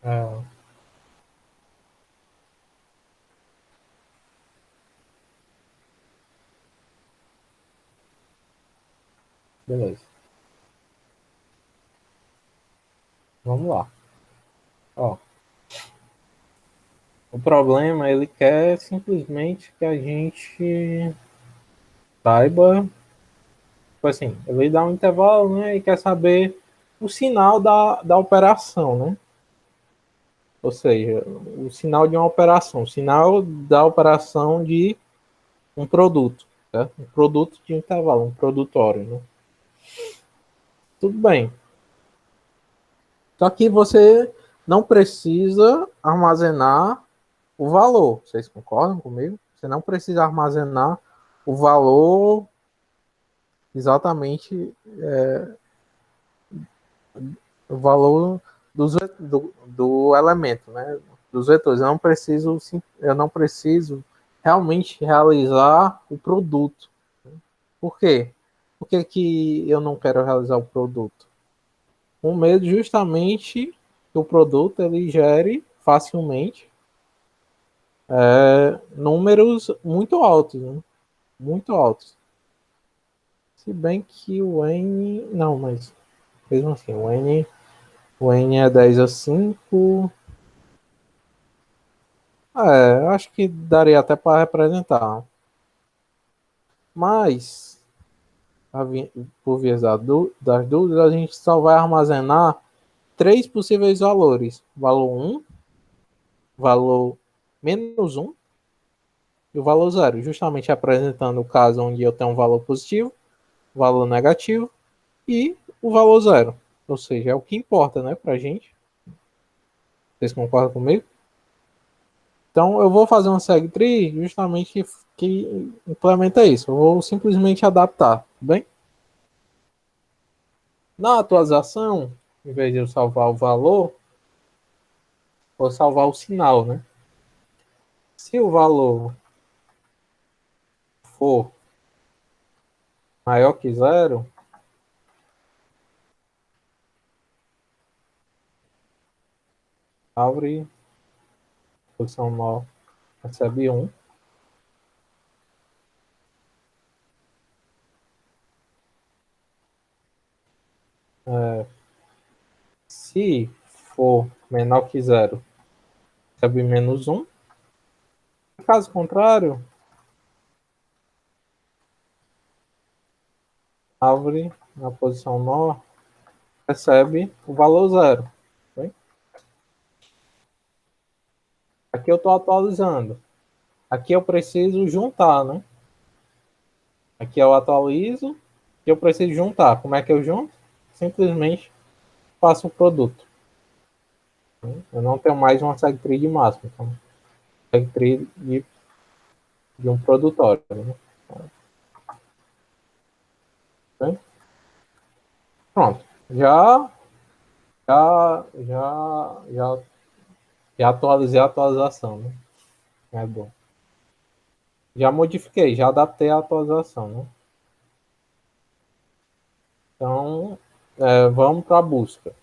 É, beleza. Vamos lá. Ó, o problema, ele quer simplesmente que a gente saiba, tipo assim, ele dá um intervalo, né, e quer saber o sinal da operação, né? Ou seja, o sinal de uma operação, o sinal da operação de um produto, certo? Um produto de intervalo, um produtório, né? Tudo bem. Só que você não precisa armazenar o valor. Vocês concordam comigo? Você não precisa armazenar o valor exatamente, o valor do elemento, né? Dos vetores. Eu não preciso realmente realizar o produto. Por quê? Por que, que eu não quero realizar o produto? Com medo justamente que o produto ele gere facilmente números muito altos, né? Muito altos. Se bem que o N. Não, mas mesmo assim, o N é 10 a 5. Eu acho que daria até para representar. Mas, por via das dúvidas, a gente só vai armazenar três possíveis valores: valor um, valor -1 e o valor zero, justamente apresentando o caso onde eu tenho um valor positivo, valor negativo e o valor zero. Ou seja, é o que importa, né, pra gente. Vocês concordam comigo? Então eu vou fazer um segtree justamente que implementa isso. Eu vou simplesmente adaptar, tudo bem? Na atualização, em vez de eu salvar o valor, vou salvar o sinal, né? Se o valor for maior que zero, abre posição nó recebe 1. Se for menor que zero, recebe -1. Caso contrário, abre na posição nó, recebe o valor zero. Bem? Aqui eu estou atualizando. Aqui eu preciso juntar, né? Aqui eu atualizo e eu preciso juntar. Como é que eu junto? Simplesmente faço o produto. Eu não tenho mais uma segtree de máximo. Então, segtree de um produtório. Né? Bem? Pronto. Já, já, já, já atualizei a atualização. Né? É bom. Já modifiquei, já adaptei a atualização. Né? Então, vamos para a busca.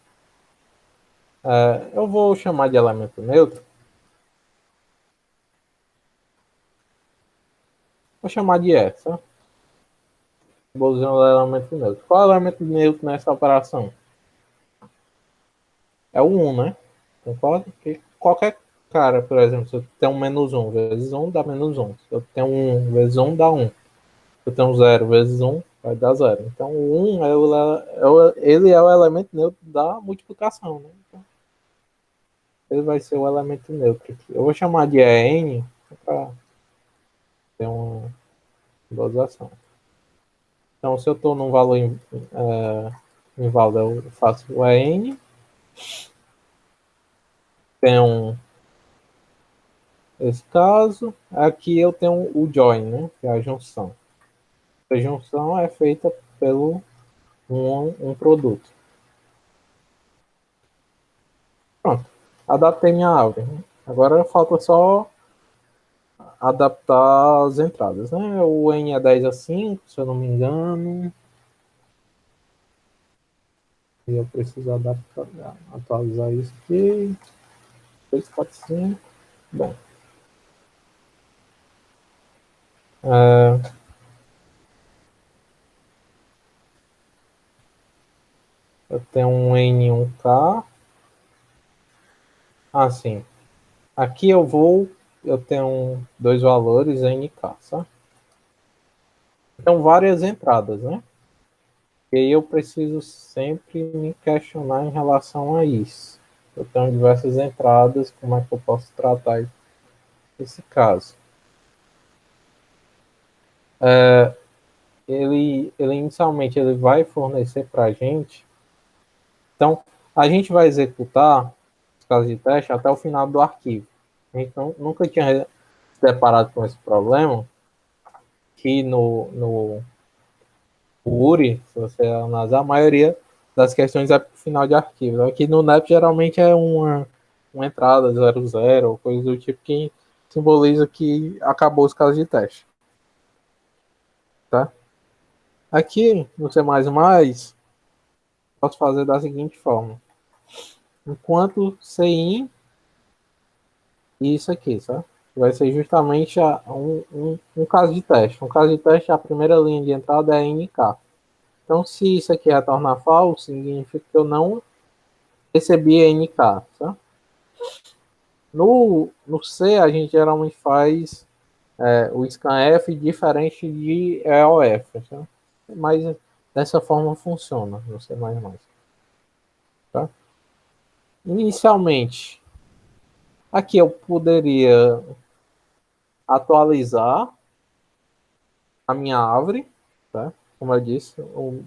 Eu vou chamar de elemento neutro. Vou chamar de essa. Vou usar o elemento neutro. Qual é o elemento neutro nessa operação? É o 1, né? Concorda? Porque qualquer cara, por exemplo, se eu tenho um -1 vezes 1, dá -1. Se eu tenho 1 vezes 1, dá 1. Se eu tenho 0 vezes 1, vai dar 0. Então, o 1 ele é o elemento neutro da multiplicação, né? Então, ele vai ser o elemento neutro aqui. Eu vou chamar de EN para ter uma dosização. Então, se eu estou num valor inválido, eu faço o EN. Tenho esse caso. Aqui eu tenho o join, né? Que é a junção. A junção é feita pelo um produto. Pronto. Adaptei minha árvore. Né? Agora falta só adaptar as entradas, né? O N é 10 a 5, se eu não me engano. E eu preciso atualizar isso aqui. 2, 4, 5. Bom. Eu tenho um N1K. Ah, sim. Aqui eu tenho dois valores NK, tá? Então, várias entradas, né? E aí eu preciso sempre me questionar em relação a isso. Eu tenho diversas entradas, como é que eu posso tratar esse caso? Ele inicialmente ele vai fornecer para a gente. Então, a gente vai executar os casos de teste até o final do arquivo. A gente nunca tinha se deparado com esse problema, que no URI, se você analisar, a maioria das questões é para o final de arquivo. Aqui no NEP geralmente é uma entrada 00, ou coisa do tipo que simboliza que acabou os casos de teste. Tá? Aqui no C++, posso fazer da seguinte forma. Enquanto CIN e isso aqui, sabe? Vai ser justamente um caso de teste. Um caso de teste, a primeira linha de entrada é NK. Então, se isso aqui retornar falso, significa que eu não recebi NK. Tá? No C, a gente geralmente faz o scanf diferente de EOF. Tá? Mas dessa forma funciona no C++. Tá? Inicialmente, aqui eu poderia atualizar a minha árvore, tá? Como eu disse, eu,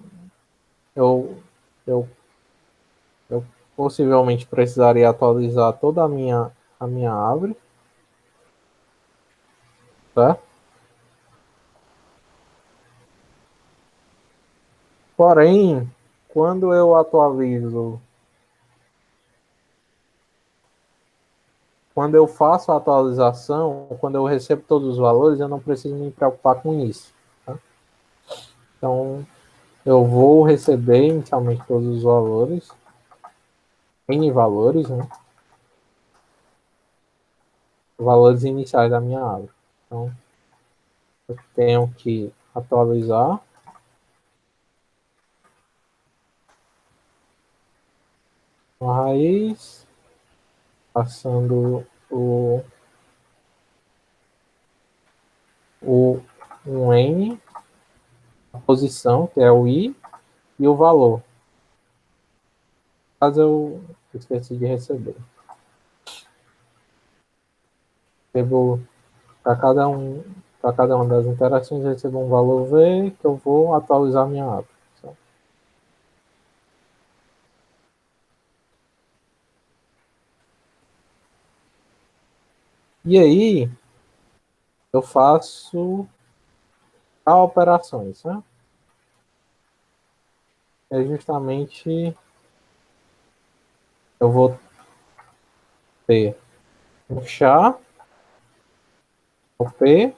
eu, eu possivelmente precisaria atualizar toda a minha árvore, tá? Porém, quando eu atualizo, quando eu faço a atualização, quando eu recebo todos os valores, eu não preciso me preocupar com isso, tá? Então, eu vou receber inicialmente todos os valores, N valores, né? Valores iniciais da minha árvore. Então, eu tenho que atualizar a raiz, passando um N, a posição, que é o I, e o valor. Caso eu esqueci de receber. Recebo para cada uma das interações, eu recebo um valor V, que eu vou atualizar minha aba. E aí, eu faço operações, né? É justamente, eu vou ter um chá, o P,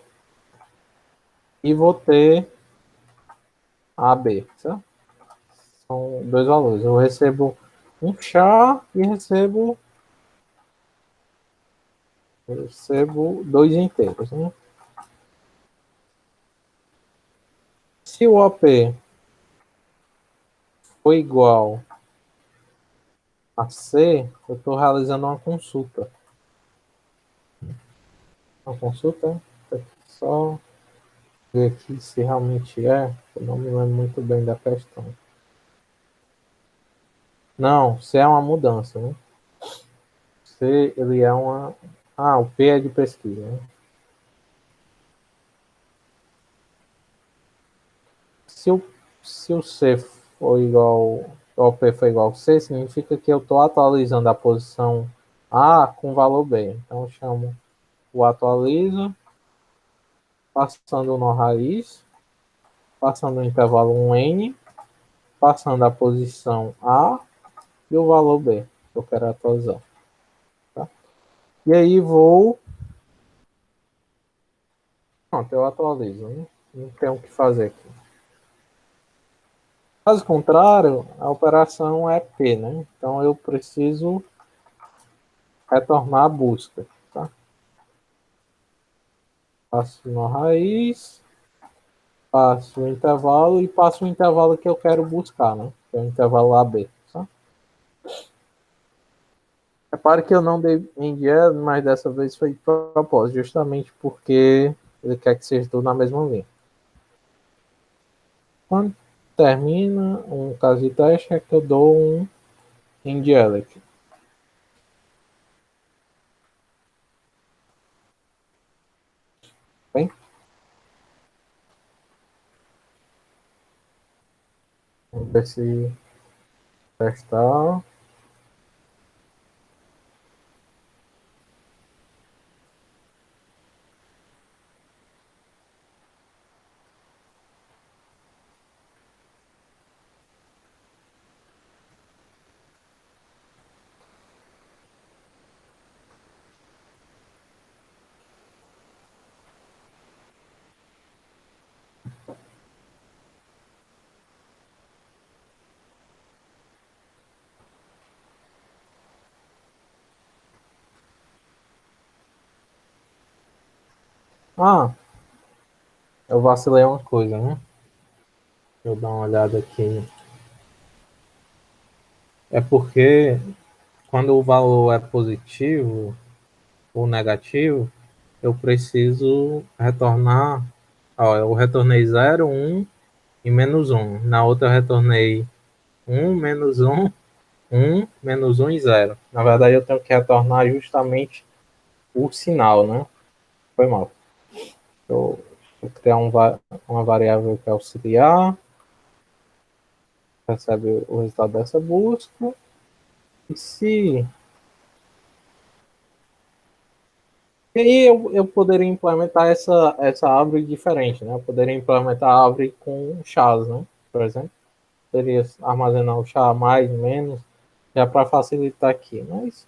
e vou ter a B, certo? São dois valores. Eu recebo um chá e recebo dois inteiros, né? Se o OP for igual a C, eu estou realizando uma consulta. Uma consulta, só ver aqui se realmente é. Eu não me lembro muito bem da questão. Não, C é uma mudança, né? C, ele é uma... Ah, o P é de pesquisa, né? Se o C for igual... O P for igual a C, significa que eu estou atualizando a posição A com valor B. Então, eu chamo o atualizo, passando no raiz, passando o intervalo 1N, passando a posição A e o valor B que eu quero atualizar. Tá? E aí vou. Pronto, eu atualizo, né? Não tem o que fazer aqui. Caso contrário, a operação é P, né? Então eu preciso retornar a busca, tá? Passo na raiz, passo o intervalo e passo o intervalo que eu quero buscar, né? Que é o intervalo AB, tá? Repare que eu não dei endiano, mas dessa vez foi de propósito, justamente porque ele quer que seja tudo na mesma linha. Quando termina um caso de teste, é que eu dou um indirect. Bem, vamos ver se testar. Ah, eu vacilei uma coisa, né? Deixa eu dar uma olhada aqui. É porque quando o valor é positivo ou negativo, eu preciso retornar. Ó, eu retornei 0, 1 e menos 1. Na outra eu retornei 1, menos 1, 1, menos 1 e 0. Na verdade, eu tenho que retornar justamente o sinal, né? Foi mal. Eu vou criar uma variável que é auxiliar, recebe o resultado dessa busca. E se E aí eu poderia implementar essa árvore diferente, né? Eu poderia implementar a árvore com chás, né? Por exemplo, poderia armazenar o chá mais, menos, já para facilitar aqui. Mas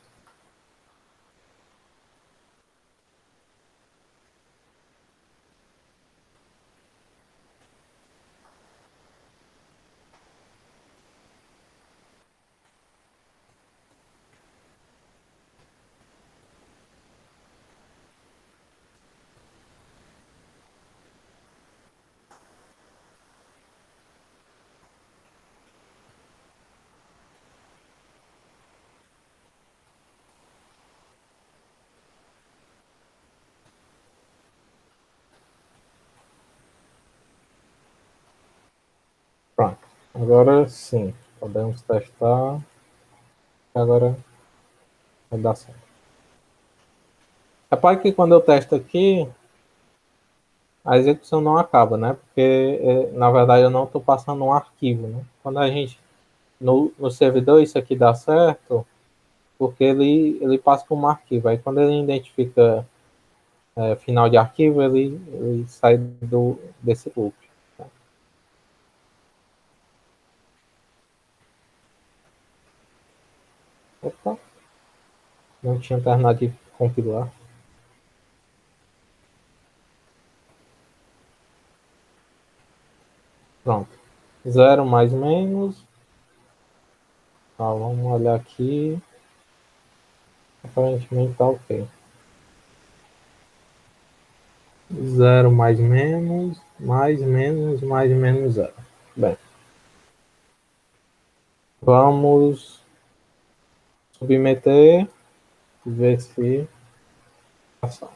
pronto. Agora sim, podemos testar. Agora vai dar certo. Repare que quando eu testo aqui, a execução não acaba, né? Porque, na verdade, eu não estou passando um arquivo, né? Quando a gente, no servidor, isso aqui dá certo, porque ele passa por um arquivo. Aí, quando ele identifica final de arquivo, ele sai desse loop. Tá? Opa, não tinha terminado de compilar. Pronto. Zero mais menos. Tá, vamos olhar aqui. Aparentemente tá ok. Zero mais menos, mais menos zero. Bem, vamos submeter e ver se passa.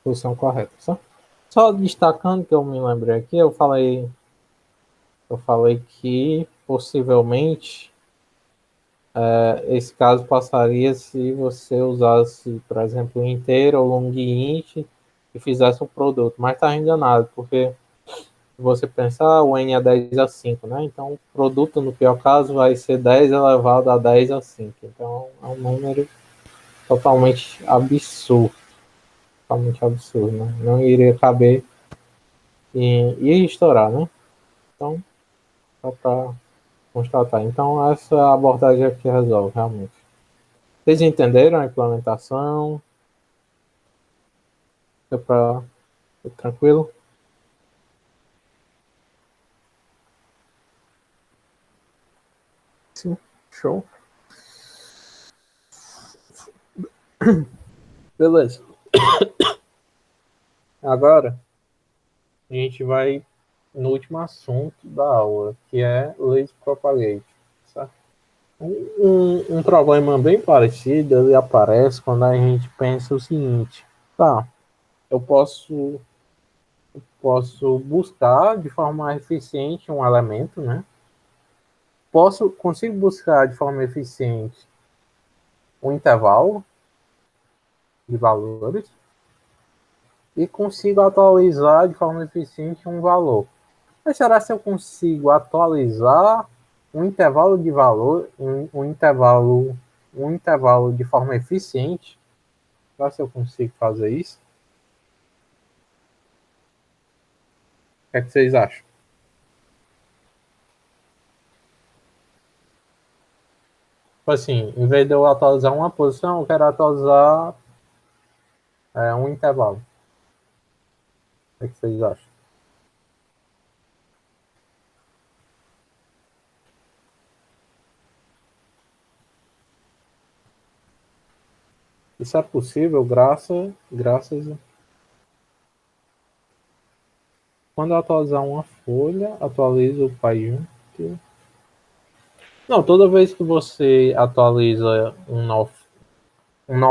Posição correta. Só destacando que eu me lembrei aqui, eu falei que possivelmente esse caso passaria se você usasse, por exemplo, inteiro ou long int e fizesse um produto, mas está enganado, porque se você pensar, o n é 10 a 5, né? Então, o produto, no pior caso, vai ser 10 elevado a 10 a 5. Então, é um número totalmente absurdo. Totalmente absurdo, né? Não iria caber e ia estourar, né? Então, só para constatar. Então, essa é a abordagem aqui resolve, realmente. Vocês entenderam a implementação? Deu para... Tranquilo? Sim, show. Beleza. Agora, a gente vai no último assunto da aula, que é Lazy Propagate. Certo? Um problema bem parecido ele aparece quando a gente pensa o seguinte: tá, eu posso buscar de forma eficiente um elemento, né? Consigo buscar de forma eficiente um intervalo de valores e consigo atualizar de forma eficiente um valor. Mas será se eu consigo atualizar um intervalo de valor, um intervalo de forma eficiente? Será se eu consigo fazer isso? O que é que vocês acham? Tipo assim, em vez de eu atualizar uma posição, eu quero atualizar um intervalo. O que é que vocês acham? Isso é possível graças a... Quando eu atualizar uma folha, atualizo o pai junto. Não, toda vez que você atualiza um nó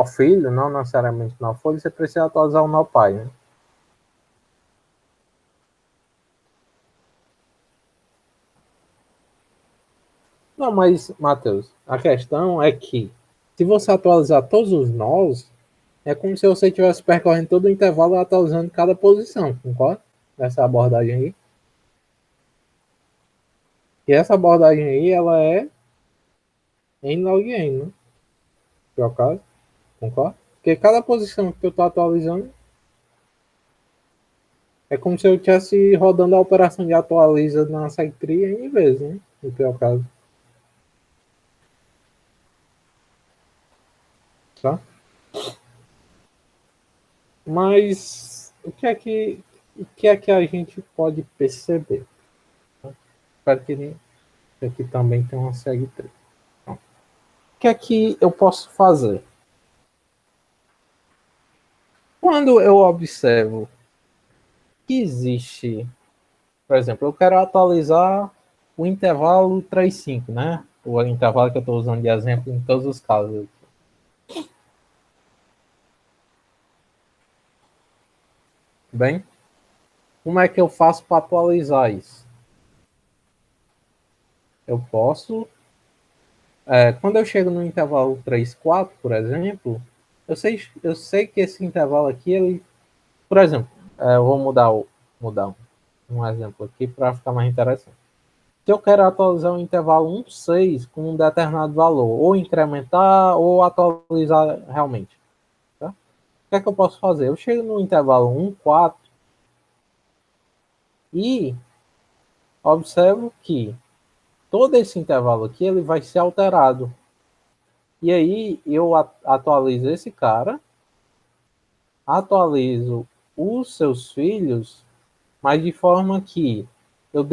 filho, não necessariamente nó folha, você precisa atualizar um nó pai, né? Não, mas, Matheus, a questão é que se você atualizar todos os nós, é como se você estivesse percorrendo todo o intervalo e atualizando cada posição, concorda? Nessa abordagem aí. E essa abordagem aí, ela é em log n, né? Por acaso, concorda? Porque cada posição que eu estou atualizando é como se eu estivesse rodando a operação de atualiza na SegTree N vezes, né? No pior caso. Tá? Mas o que é que a gente pode perceber? Espero que aqui também tem uma SegTree. Então, o que é que eu posso fazer? Quando eu observo que existe, por exemplo, eu quero atualizar o intervalo 3,5, né? O intervalo que eu estou usando de exemplo em todos os casos. Bem, como é que eu faço para atualizar isso? Eu posso, quando eu chego no intervalo 3,4, por exemplo, eu sei que esse intervalo aqui, ele, por exemplo, eu vou mudar um exemplo aqui para ficar mais interessante. Se eu quero atualizar um intervalo 1,6 com um determinado valor, ou incrementar ou atualizar realmente, tá? O que é que eu posso fazer? Eu chego no intervalo 1,4 e observo que todo esse intervalo aqui ele vai ser alterado. E aí eu atualizo esse cara, atualizo os seus filhos, mas de forma que eu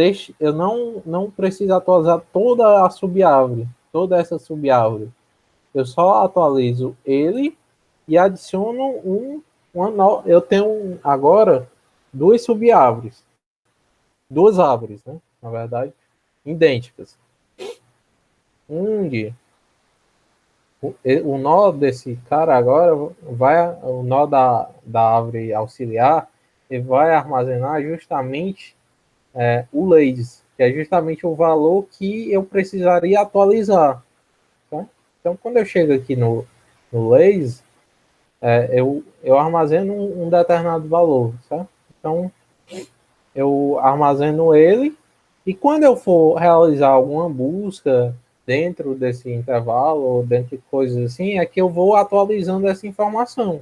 não preciso atualizar toda a subárvore, toda essa subárvore. Eu só atualizo ele e adiciono eu tenho agora duas subárvores, duas árvores, né? Na verdade, idênticas. Onde o nó desse cara agora o nó da árvore auxiliar, ele vai armazenar justamente o LADES, que é justamente o valor que eu precisaria atualizar. Tá? Então, quando eu chego aqui no lazy, eu armazeno um determinado valor, certo? Então, eu armazeno ele e quando eu for realizar alguma busca dentro desse intervalo ou dentro de coisas assim, é que eu vou atualizando essa informação.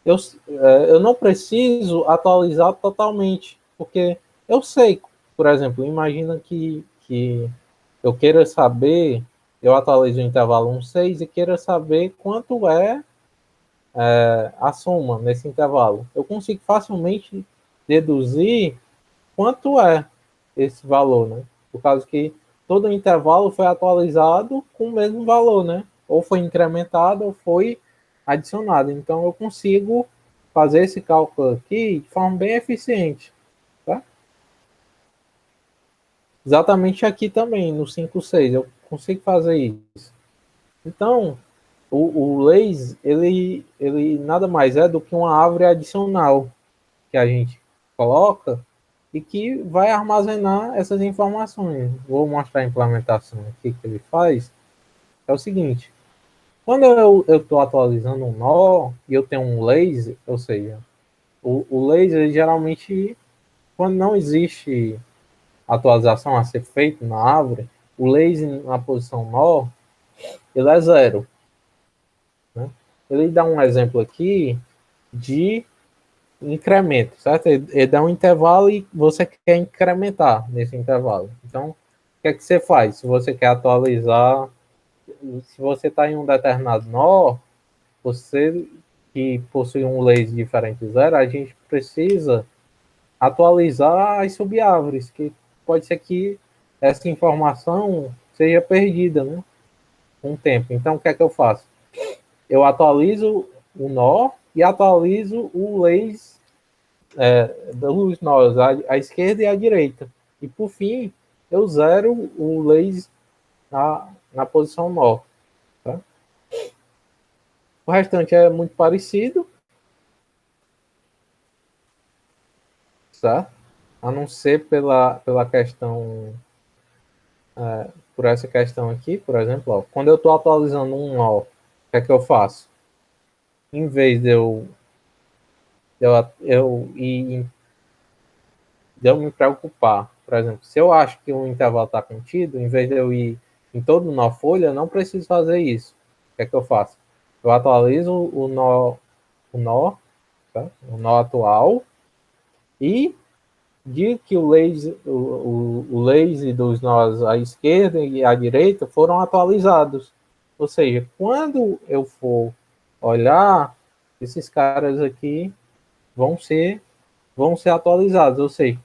Eu não preciso atualizar totalmente, porque eu sei, por exemplo, imagina que eu queira saber, eu atualizo o intervalo 1,6 e queira saber quanto a soma nesse intervalo. Eu consigo facilmente deduzir quanto é esse valor, né? Por causa que todo o intervalo foi atualizado com o mesmo valor, né? Ou foi incrementado ou foi adicionado. Então eu consigo fazer esse cálculo aqui de forma bem eficiente, tá? Exatamente aqui também, no 5,6, eu consigo fazer isso. Então, o lazy, ele nada mais é do que uma árvore adicional que a gente coloca e que vai armazenar essas informações. Vou mostrar a implementação aqui que ele faz. É o seguinte, quando eu estou atualizando um nó e eu tenho um lazy, ou seja, o lazy geralmente, quando não existe atualização a ser feita na árvore, o lazy na posição nó, ele é zero. Né? Ele dá um exemplo aqui de incremento, certo? Ele dá um intervalo e você quer incrementar nesse intervalo. Então, o que é que você faz? Se você quer atualizar, se você está em um determinado nó, você que possui um lazy diferente de zero, a gente precisa atualizar as subárvores, que pode ser que essa informação seja perdida, né? Com o tempo. Então, o que é que eu faço? Eu atualizo o nó e atualizo o lazy dos nós, a esquerda e a direita. E por fim, eu zero o lazy na posição nó. Tá? O restante é muito parecido, tá? A não ser pela questão, por essa questão aqui, por exemplo, ó, quando eu estou atualizando um nó, o que é que eu faço? Em vez de eu me preocupar, por exemplo, se eu acho que o intervalo está contido, em vez de eu ir em todo nó folha, eu não preciso fazer isso. O que é que eu faço? Eu atualizo tá? O nó atual e digo que o lazy dos nós à esquerda e à direita foram atualizados. Ou seja, quando eu for olhar, esses caras aqui vão ser vão ser atualizados. Ou seja,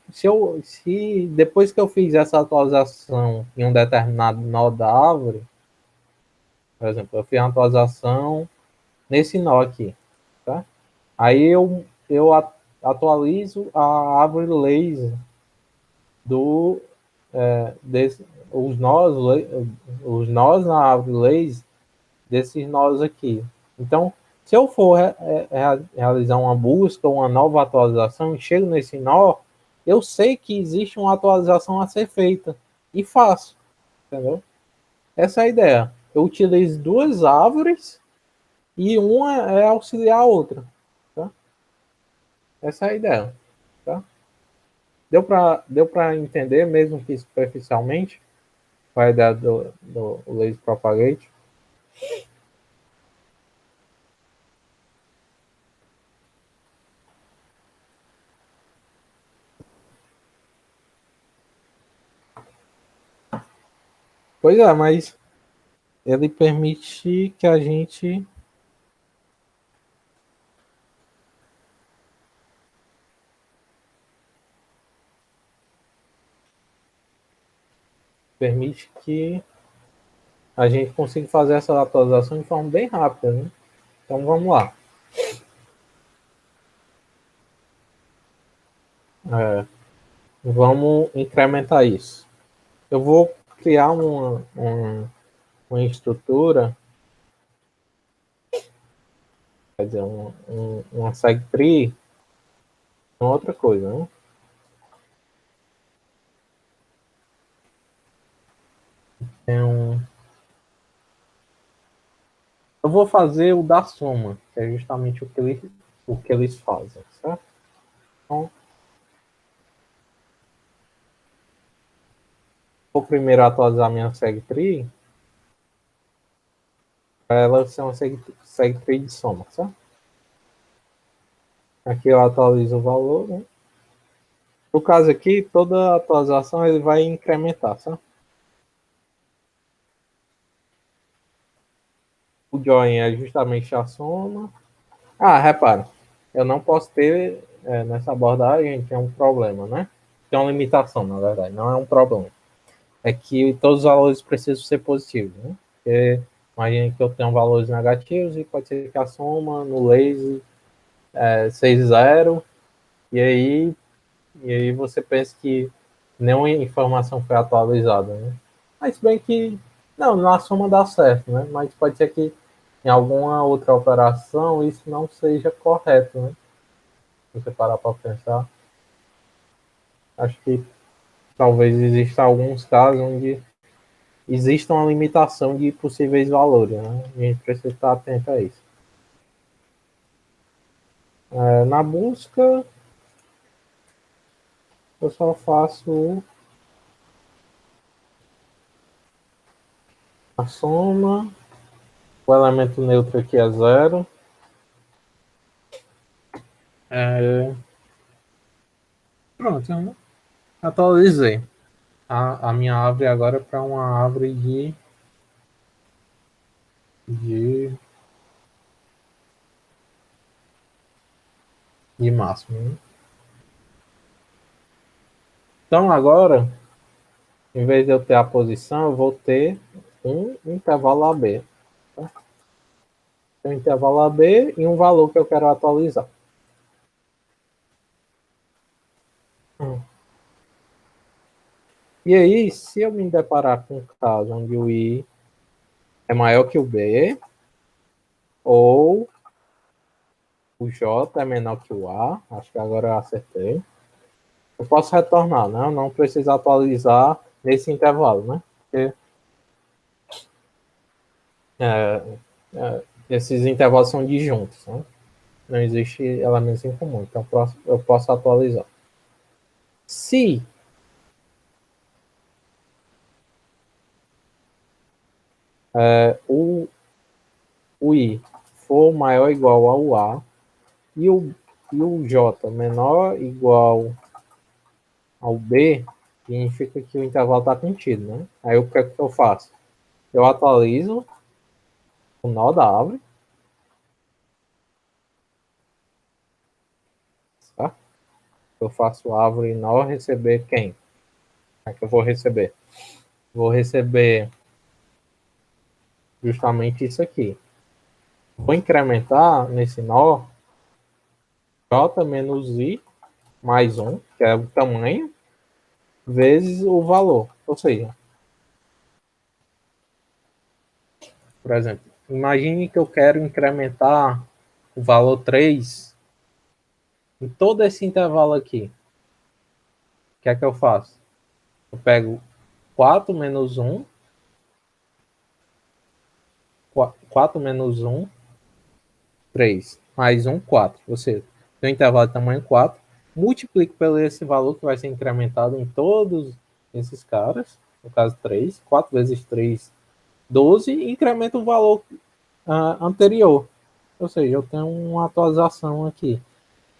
se depois que eu fiz essa atualização em um determinado nó da árvore, por exemplo, eu fiz uma atualização nesse nó aqui, tá? Aí eu atualizo a árvore laser do os nós na árvore laser desses nós aqui. Então, se eu for realizar uma busca, uma nova atualização, e chego nesse nó, eu sei que existe uma atualização a ser feita e faço, entendeu? Essa é a ideia. Eu utilizo duas árvores e uma é auxiliar a outra, tá? Essa é a ideia, tá? Deu para entender, mesmo que superficialmente, qual é a ideia do laser propagate? Pois é, mas ele permite que a gente consiga fazer essa atualização de forma bem rápida, né? Então vamos lá. Vamos incrementar isso. Eu vou criar uma estrutura, quer dizer, uma segtree, uma outra coisa, né? Tem Eu vou fazer o da soma, que é justamente o que eles fazem, certo? Então, vou primeiro atualizar minha segtree para ela ser uma segtree de soma, certo? Aqui eu atualizo o valor, né? No caso aqui, toda atualização ele vai incrementar, certo? O join é justamente a soma. Ah, repara, eu não posso ter nessa abordagem tem um problema, né? Tem uma limitação, na verdade, não é um problema. É que todos os valores precisam ser positivos, né? Porque imagine que eu tenho valores negativos e pode ser que a soma no lazy seja zero, e aí você pensa que nenhuma informação foi atualizada, né? Mas bem que, não, na soma dá certo, né? Mas pode ser que em alguma outra operação isso não seja correto, né? Se você parar para pensar, acho que talvez exista alguns casos onde exista uma limitação de possíveis valores, né? A gente precisa estar atento a isso. Na busca, eu só faço a soma, o elemento neutro aqui é zero. Pronto, eu atualizei a minha árvore agora para uma árvore de máximo, né? Então agora, em vez de eu ter a posição, eu vou ter um intervalo AB. Tá? Um intervalo AB e um valor que eu quero atualizar. E aí, se eu me deparar com um caso onde o I é maior que o B, ou o J é menor que o A, acho que agora eu acertei, eu posso retornar, né? Eu não preciso atualizar nesse intervalo, né? Porque esses intervalos são disjuntos, né? Não existe elementos em comum, então eu posso atualizar. Se o I for maior ou igual ao A e o J menor ou igual ao B, significa que o intervalo está contido, né? Aí o que é que eu faço? Eu atualizo o nó da árvore, tá? Eu faço árvore nó receber quem? É que eu vou receber? Vou receber justamente isso aqui. Vou incrementar nesse nó J menos I mais 1, que é o tamanho, vezes o valor. Ou seja, por exemplo, imagine que eu quero incrementar o valor 3 em todo esse intervalo aqui. O que é que eu faço? Eu pego 4 menos 1, 4 menos 1, 3, mais 1, 4. Ou seja, tem um intervalo de tamanho 4, multiplico pelo esse valor que vai ser incrementado em todos esses caras, no caso 3, 4 vezes 3, 12, e incremento o valor anterior. Ou seja, eu tenho uma atualização aqui.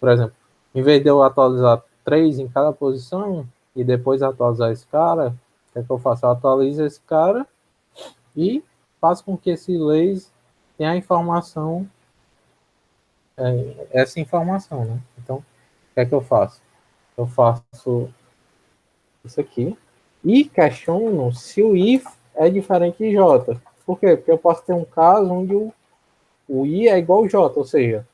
Por exemplo, em vez de eu atualizar 3 em cada posição e depois atualizar esse cara, o que é que eu faço? Eu atualizo esse cara e faço com que esse lazy tenha a informação, essa informação, né? Então, o que é que eu faço? Eu faço isso aqui e questiono se o if é diferente de j. Por quê? Porque eu posso ter um caso onde o i é igual ao j, ou seja,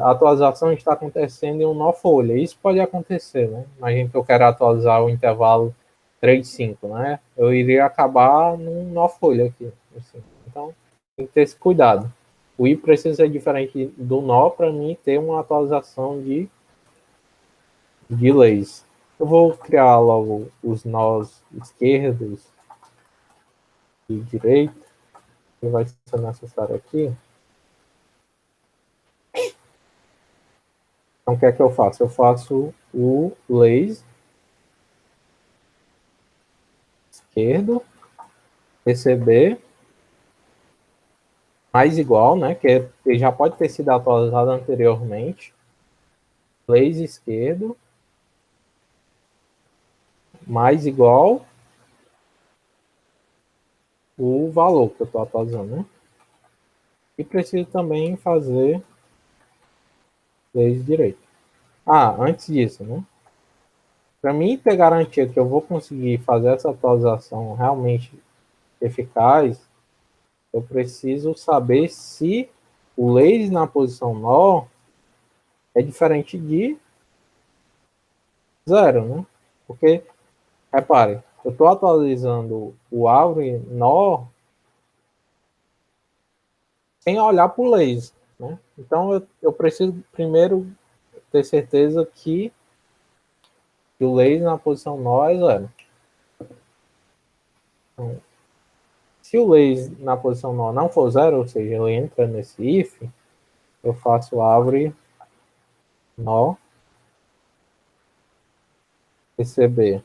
a atualização está acontecendo em um nó folha. Isso pode acontecer, né? Imagina que eu quero atualizar o intervalo 3, 5, né? Eu iria acabar num nó folha aqui. Assim. Então, tem que ter esse cuidado. O i precisa ser diferente do nó para mim ter uma atualização de lays. Eu vou criar logo os nós esquerdos e direitos. que vai ser necessário aqui. Então, o que é que eu faço? Eu faço o lazy esquerdo, receber, mais igual, né? Que já pode ter sido atualizado anteriormente. Lazy esquerdo, mais igual o valor que eu estou atualizando, né? E preciso também fazer lazy direito. Antes disso, né? Para mim ter garantia que eu vou conseguir fazer essa atualização realmente eficaz, eu preciso saber se o lazy na posição nó é diferente de zero, né? Porque, repare, eu estou atualizando o Aure nó sem olhar para o lazy, né? Então, eu preciso primeiro ter certeza que o lazy na posição nó é zero. Então, se o lazy na posição nó não for zero, ou seja, ele entra nesse if, eu faço Abre nó receber,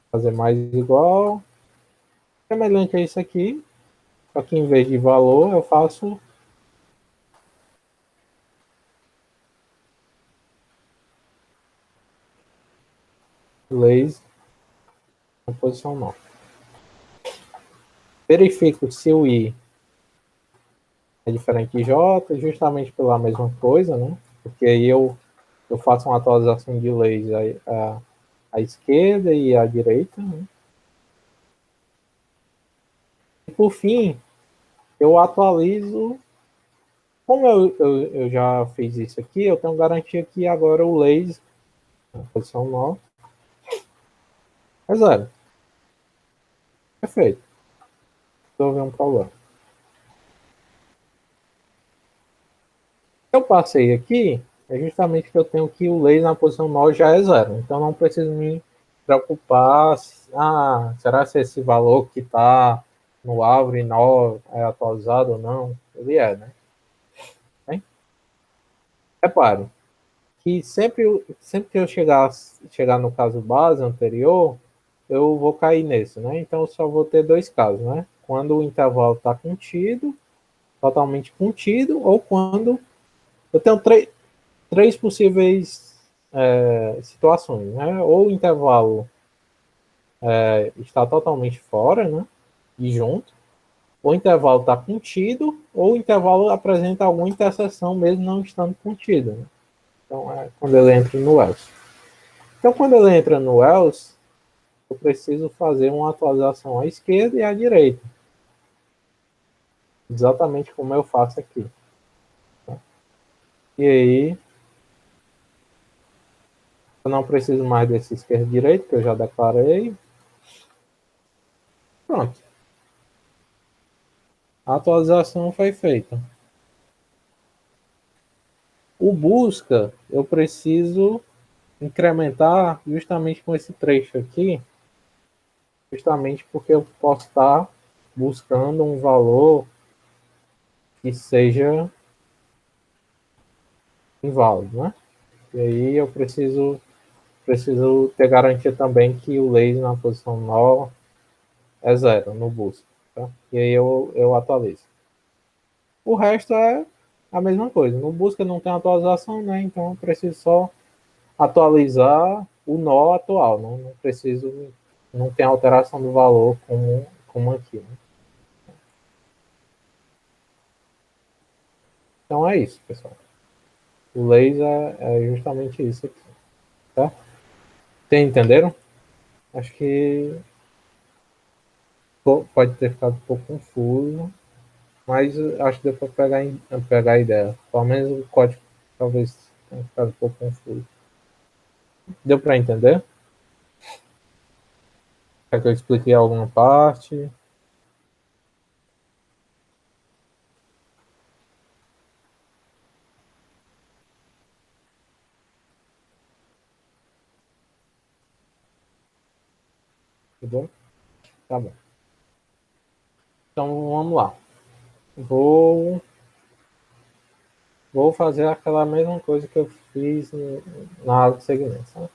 fazer mais igual, semelhante a isso aqui, só que em vez de valor eu faço lazy na posição nó. Verifico se o i é diferente de j, justamente pela mesma coisa, né? Porque aí eu faço uma atualização de lazy à esquerda e à direita, né? E por fim, eu atualizo. Como eu já fiz isso aqui, eu tenho garantia que agora o lazy na posição nó é zero. Perfeito. Resolver um problema. Eu passei aqui, é justamente que eu tenho que o lazy na posição nó já é zero. Então não preciso me preocupar. Será que esse valor que está no Aure nó é atualizado ou não? Ele é, né? Bem, repare que sempre que eu chegar no caso base anterior, eu vou cair nesse, né? Então eu só vou ter dois casos, né? Quando o intervalo está contido, totalmente contido, ou quando eu tenho três possíveis situações, né? Ou o intervalo está totalmente fora, né? E junto, ou o intervalo está contido, ou o intervalo apresenta alguma interseção mesmo não estando contido, né? Então é quando ele entra no else. Então quando ele entra no else, eu preciso fazer uma atualização à esquerda e à direita. Exatamente como eu faço aqui. Tá? E aí, eu não preciso mais desse esquerda e direita, que eu já declarei. Pronto. A atualização foi feita. O busca, eu preciso incrementar justamente com esse trecho aqui, justamente porque eu posso estar buscando um valor que seja inválido, né? E aí eu preciso ter garantia também que o lazy na posição nó é zero no busca. Tá? E aí eu atualizo. O resto é a mesma coisa. No busca não tem atualização, né? Então eu preciso só atualizar o nó atual. Não preciso, não tem alteração do valor como aqui. Né? Então é isso, pessoal. O laser é justamente isso aqui. Tá? Vocês entenderam? Acho que pode ter ficado um pouco confuso, mas acho que deu para pegar a ideia. Pelo menos o código talvez tenha ficado um pouco confuso. Deu para entender? Quer que eu expliquei alguma parte? Tá bom? Tá bom. Então vamos lá. Vou fazer aquela mesma coisa que eu fiz na aula de segmentos. Né?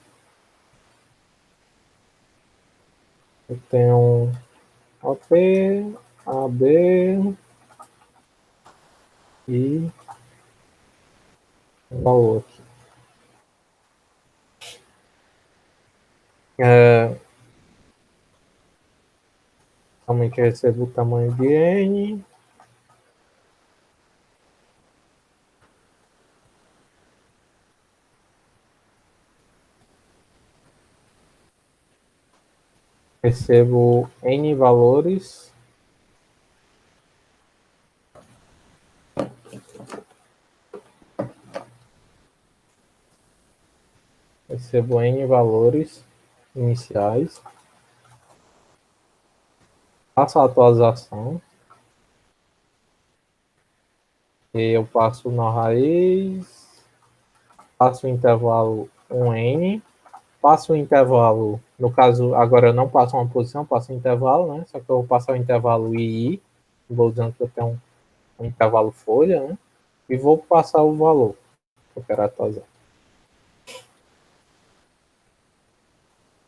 Eu tenho OP, AB e o valor aqui. Somente recebo o tamanho de N. Recebo N valores. Recebo N valores iniciais. Faço a atualização. E eu passo na raiz. Passo o intervalo 1N. Passo o intervalo, no caso, agora eu não passo uma posição, passo um intervalo, né? Só que eu vou passar o intervalo II, vou dizendo que eu tenho um intervalo folha, né? E vou passar o valor que eu quero atualizar.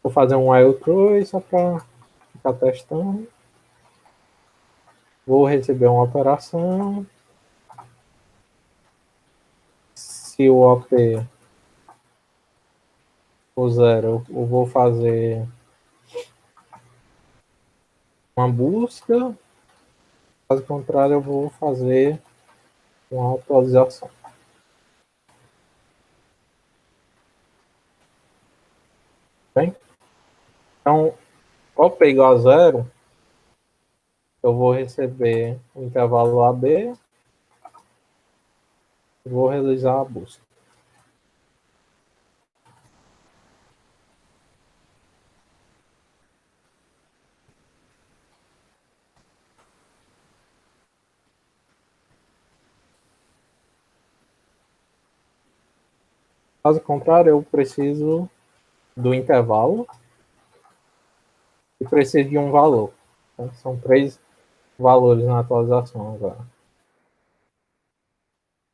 Vou fazer um while true só para ficar testando. Vou receber uma operação. Se o OP for 0, eu vou fazer uma busca. Caso contrário, eu vou fazer uma atualização. Bem? Então, OP igual a 0, eu vou receber o intervalo AB e vou realizar a busca. Caso contrário, eu preciso do intervalo e preciso de um valor. Então, são 3 valores na atualização agora.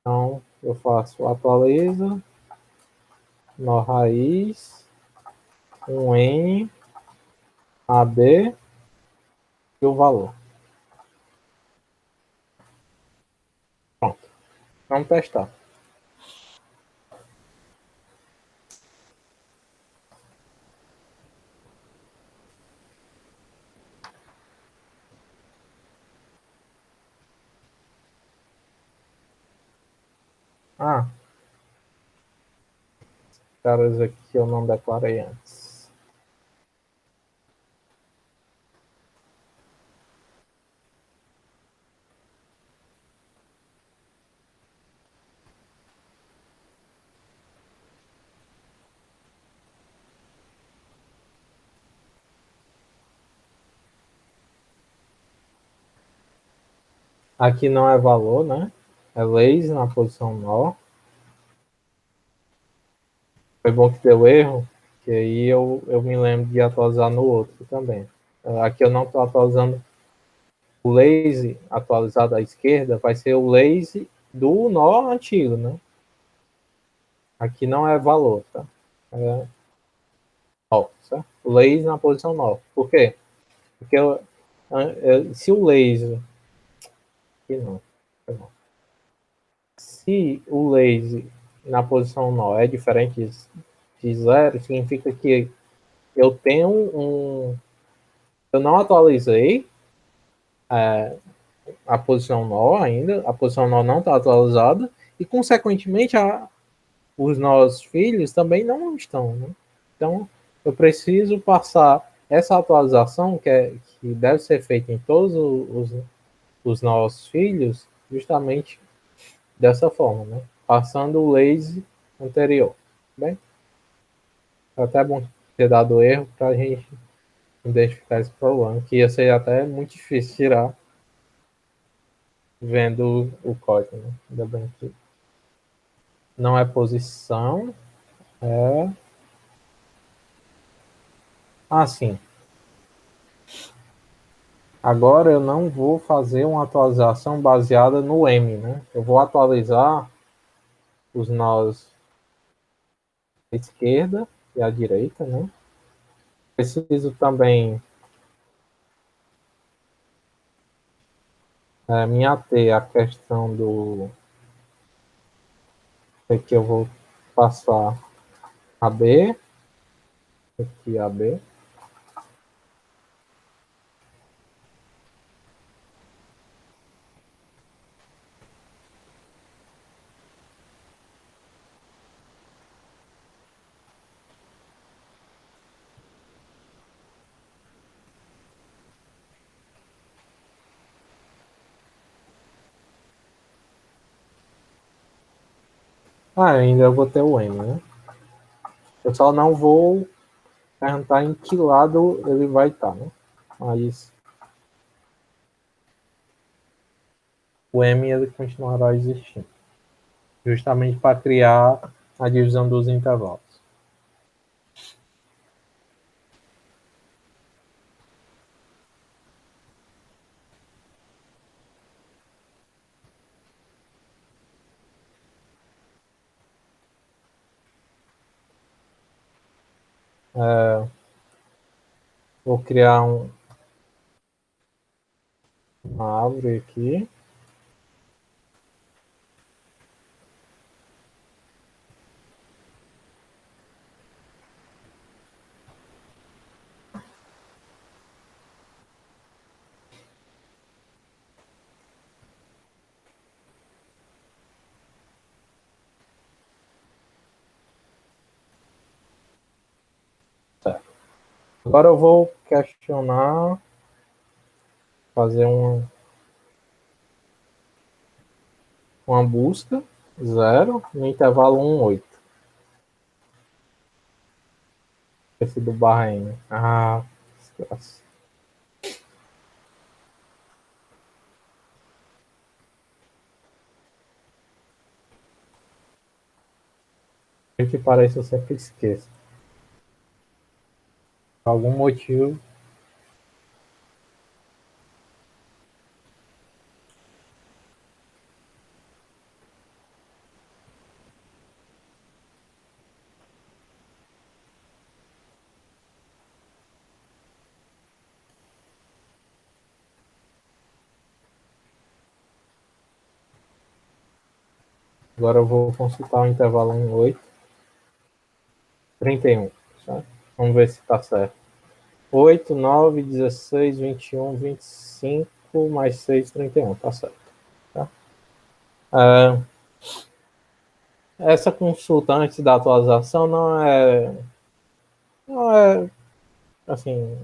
Então, eu faço atualiza, nó raiz, um N, AB e o valor. Pronto. Vamos testar. Ah, caras aqui eu não declarei antes. Aqui não é valor, né? É lazy na posição nó. Foi bom que deu erro, que aí eu me lembro de atualizar no outro também. Aqui eu não estou atualizando o lazy atualizado à esquerda, vai ser o lazy do nó antigo, né? Aqui não é valor, tá? É nó, certo? O lazy na posição nó. Por quê? Porque se o lazy... Aqui não. Se o lazy na posição nó é diferente de 0, significa que eu tenho eu não atualizei a posição nó ainda, a posição nó não está atualizada, e consequentemente os nossos filhos também não estão. Né? Então, eu preciso passar essa atualização que deve ser feita em todos os nossos filhos, justamente dessa forma, né? Passando o lazy anterior. Bem, é até bom ter dado erro para a gente identificar esse problema, que ia ser até muito difícil tirar vendo o código. Né? Ainda bem que não é posição, é... Ah, sim. Agora eu não vou fazer uma atualização baseada no M, né? Eu vou atualizar os nós à esquerda e à direita, né? Preciso também me ater à questão do que eu vou passar a B, aqui a B. Ainda eu vou ter o M, né? Eu só não vou perguntar em que lado ele vai estar, né? Mas o M ele continuará existindo, justamente para criar a divisão dos intervalos. Vou criar uma árvore aqui. Certo. Agora eu vou questionar, fazer uma busca, 0, no intervalo 1, 8. Esse do barra N. Desgraça. O que parece eu sempre esqueço. Por algum motivo. Agora eu vou consultar o intervalo 1, 8. 31. Certo? Vamos ver se está certo. 8, 9, 16, 21, 25, mais 6, 31. Tá certo. Tá? Essa consulta antes da atualização não é assim,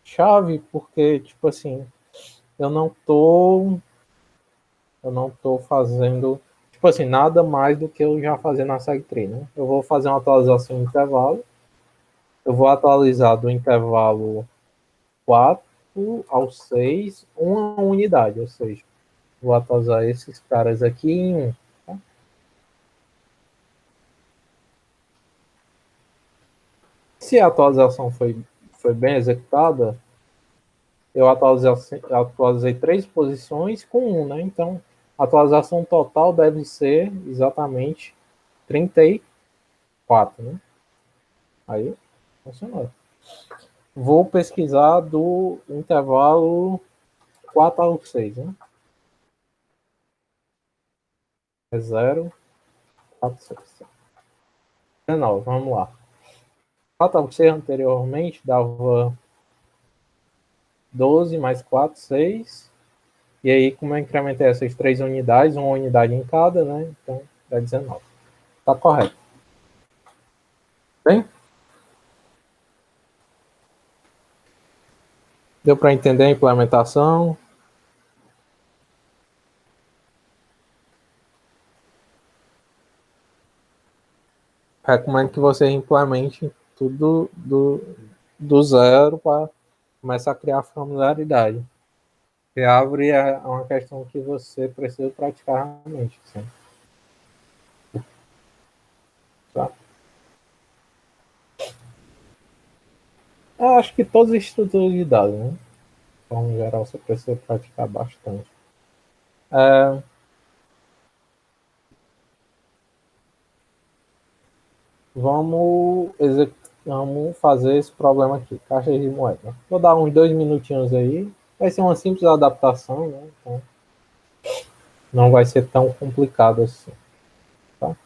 chave, porque, tipo assim, eu não tô, eu não tô fazendo, tipo assim, nada mais do que eu já fazia na SegTree, né? Eu vou fazer uma atualização em intervalo, eu vou atualizar do intervalo 4 ao 6, uma unidade, ou seja, vou atualizar esses caras aqui em 1. Tá? Se a atualização foi bem executada, eu atualizei 3 posições com 1, né? Então, a atualização total deve ser exatamente 34, né? Aí, funcionou. Vou pesquisar do intervalo 4 ao 6, né? É 0, 4, 6. 19, vamos lá. 4 ao 6 anteriormente dava 12 mais 4, 6. E aí, como eu incrementei essas 3 unidades, uma unidade em cada, né? Então, dá 19. Tá correto. Bem? Deu para entender a implementação? Recomendo que você implemente tudo do zero para começar a criar familiaridade. Porque a árvore é uma questão que você precisa praticar realmente. Assim. Tá? Eu acho que todas as estruturas de dados, né? forma geral, você precisa praticar bastante. É, vamos, vamos fazer esse problema aqui, caixa de moeda. Vou dar uns 2 minutinhos aí. Vai ser uma simples adaptação, né? Então, não vai ser tão complicado assim. Tá?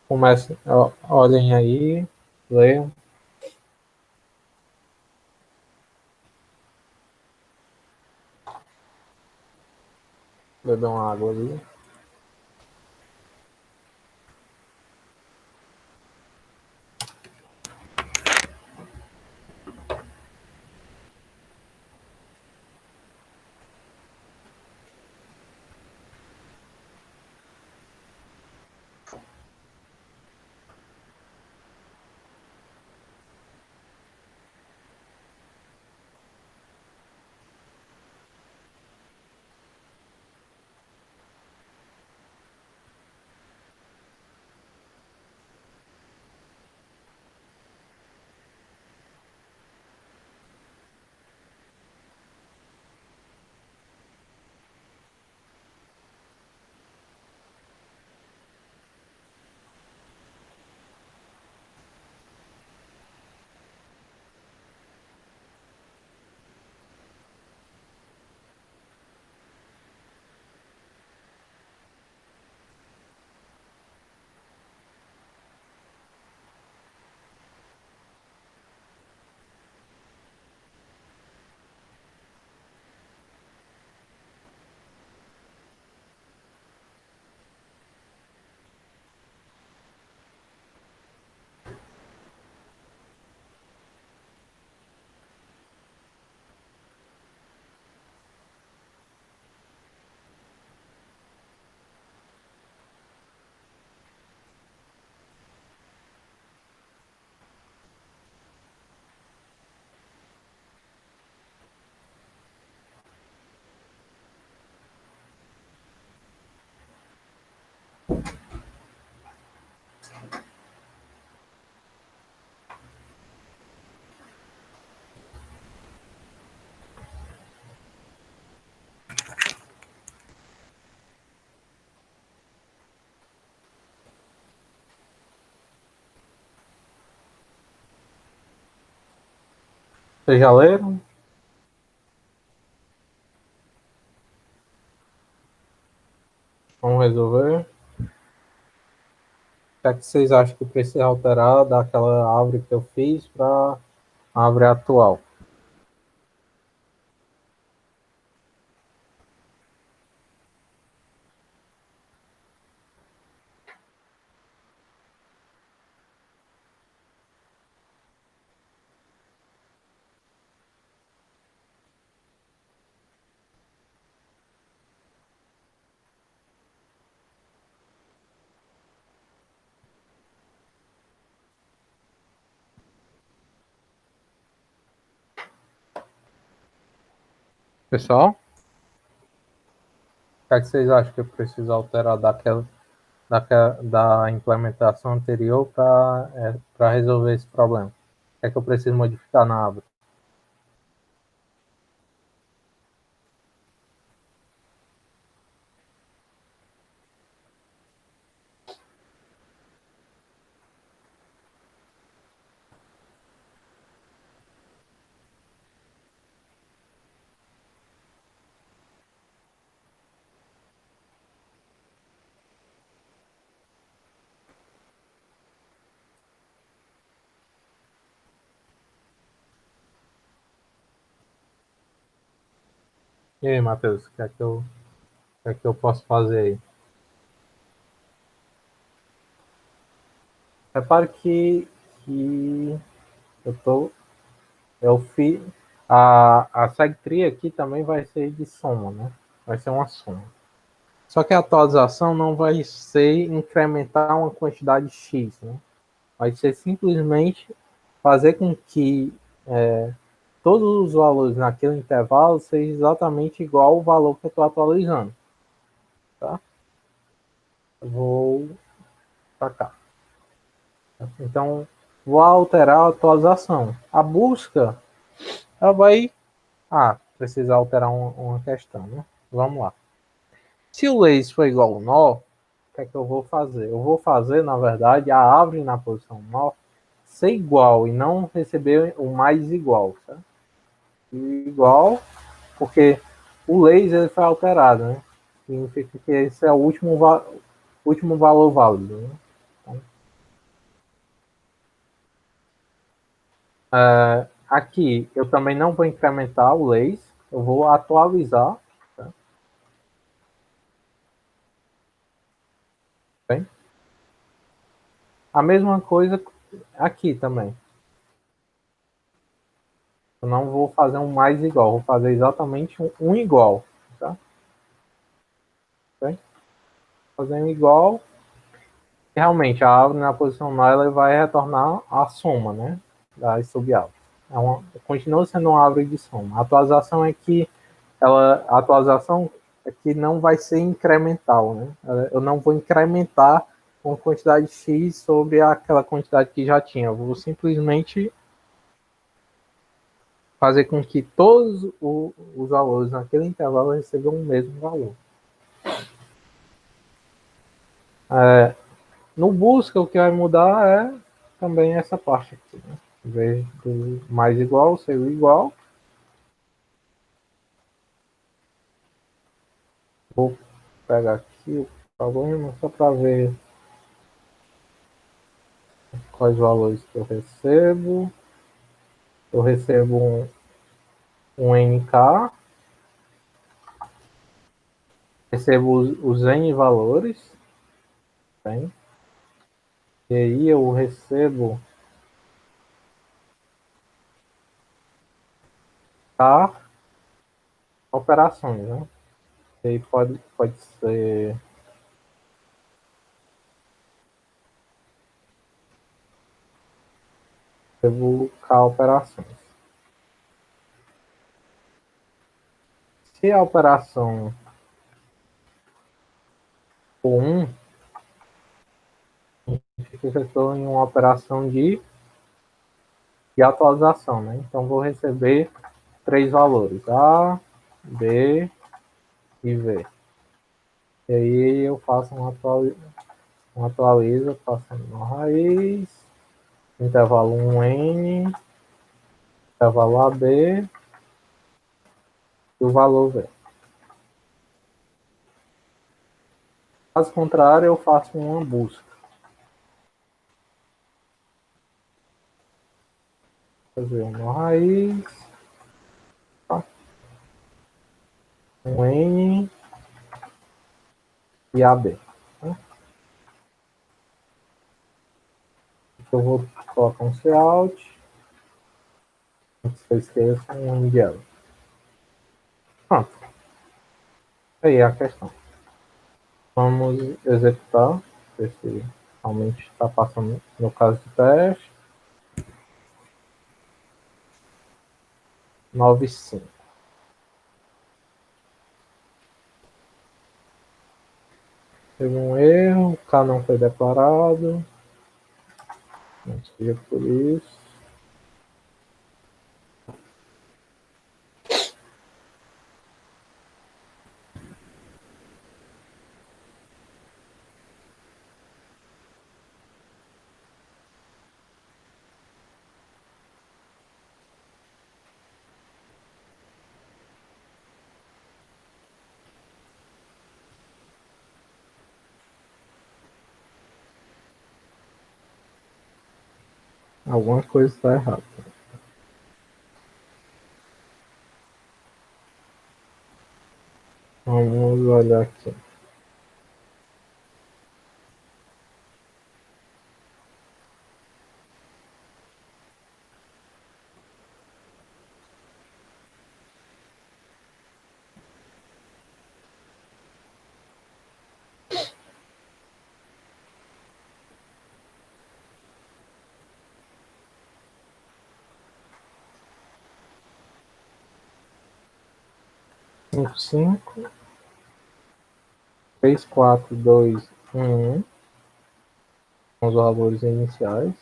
Comece, olhem aí, leiam. Beber uma água ali. Vocês já leram? Vamos resolver. O que é que vocês acham que precisa alterar daquela árvore que eu fiz para a árvore atual? Pessoal, o que é que vocês acham que eu preciso alterar da implementação anterior para resolver esse problema? O que é que eu preciso modificar na árvore? E aí, Matheus, o que é que eu posso fazer aí? Repare que eu tô, eu fiz a SegTree aqui também vai ser de soma, né? Vai ser uma soma. Só que a atualização não vai ser incrementar uma quantidade X, né? Vai ser simplesmente fazer com que todos os valores naquele intervalo sejam exatamente igual ao valor que eu estou atualizando. Tá? Eu vou para cá. Então, vou alterar a atualização. A busca, ela vai precisa alterar uma questão, né? Vamos lá. Se o lazy for igual ao nó, o que é que eu vou fazer? Eu vou fazer, na verdade, a árvore na posição nó ser igual e não receber o mais igual, certo? E igual, porque o lazy ele foi alterado, né? Significa que esse é o último valor válido, né? Aqui eu também não vou incrementar o lazy, eu vou atualizar. Tá? Bem? A mesma coisa aqui também. Eu não vou fazer um mais igual, vou fazer exatamente um igual. Tá? Bem? Fazer um igual. Realmente, a árvore na posição nó ela vai retornar a soma, né? Das sub-árvores. Continua sendo uma árvore de soma. A atualização é que não vai ser incremental, né? Eu não vou incrementar uma quantidade X sobre aquela quantidade que já tinha. Eu vou simplesmente fazer com que todos os valores naquele intervalo recebam o mesmo valor. No busca, o que vai mudar é também essa parte aqui. Né? Em vez do mais igual ser o igual, vou pegar aqui o problema só para ver quais valores que eu recebo. Eu recebo um NK, recebo os N valores, bem? E aí eu recebo K operações, né? E aí pode ser recebo K operações. Se a operação for 1, significa que eu estou em uma operação de atualização, né? Então vou receber 3 valores, A, B e V. E aí eu faço um atualiza passando na raiz, intervalo 1N, intervalo AB e o valor V. Caso contrário, eu faço uma busca. Fazer uma raiz, um N e AB. Né? Eu vou colocar um Cout, antes que eu esqueça, um MDL. Pronto. Aí é a questão. Vamos executar, ver se realmente está passando no caso do teste. 9,5. Teve um erro, K não foi declarado. Não seja por isso. Alguma coisa está errada. Vamos olhar aqui. Cinco, 5, 3, 4, 2, 1, com os valores iniciais.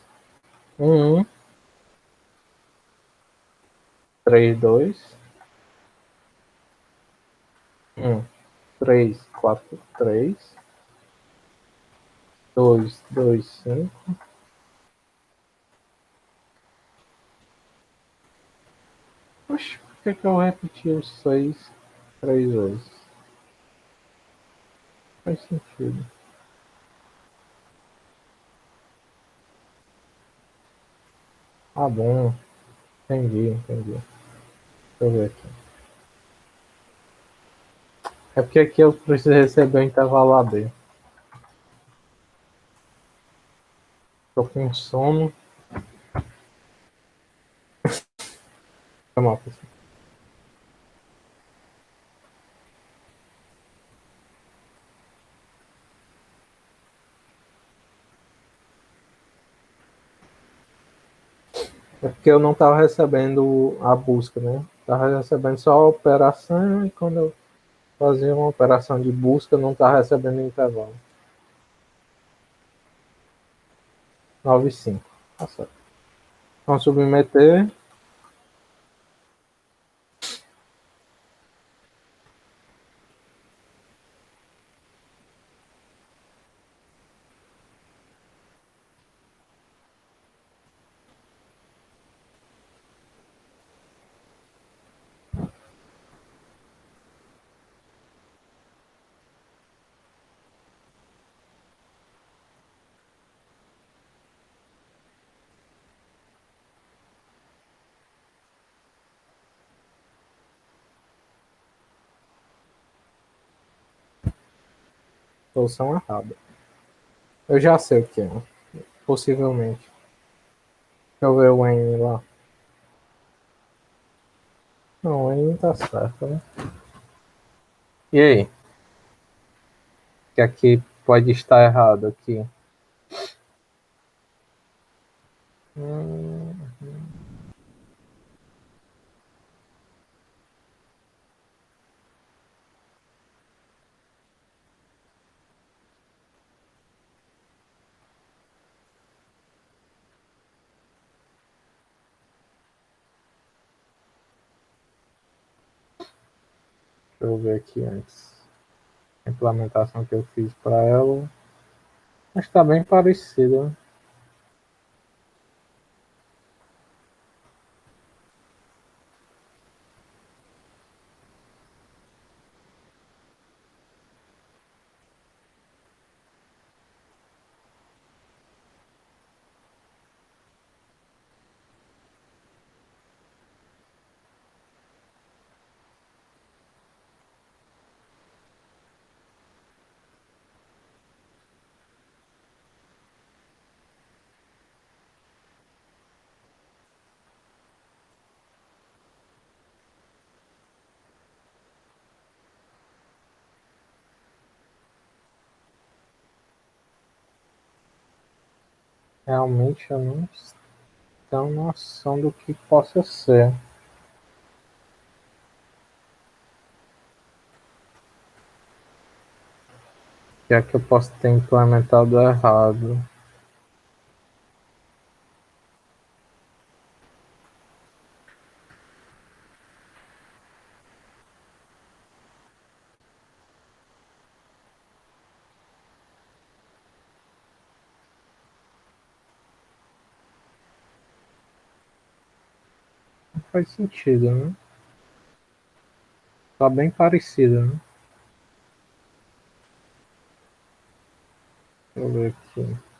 1, 3, 2. 3, 4, 3, 2, 2, 5. Oxe, por que eu repeti os 6, 3 vezes? Faz sentido. Ah, bom. Entendi. Deixa eu ver aqui. É porque aqui eu preciso receber o intervalo AB. Tô com sono. Foi mal, pessoal. É porque eu não estava recebendo a busca, né? Estava recebendo só a operação e quando eu fazia uma operação de busca, não estava recebendo intervalo. 9,5. Tá certo. Vamos submeter. Solução errada. Eu já sei o que é. Possivelmente. Deixa eu ver o N lá. Não, o N tá certo, né? E aí? O que aqui pode estar errado aqui? Hum, deixa eu ver aqui antes. A implementação que eu fiz para ela. Mas tá bem parecido, né? Realmente eu não tenho noção do que possa ser. O que é que eu posso ter implementado errado? Não faz sentido, né? Tá bem parecido, né? Deixa eu ver aqui.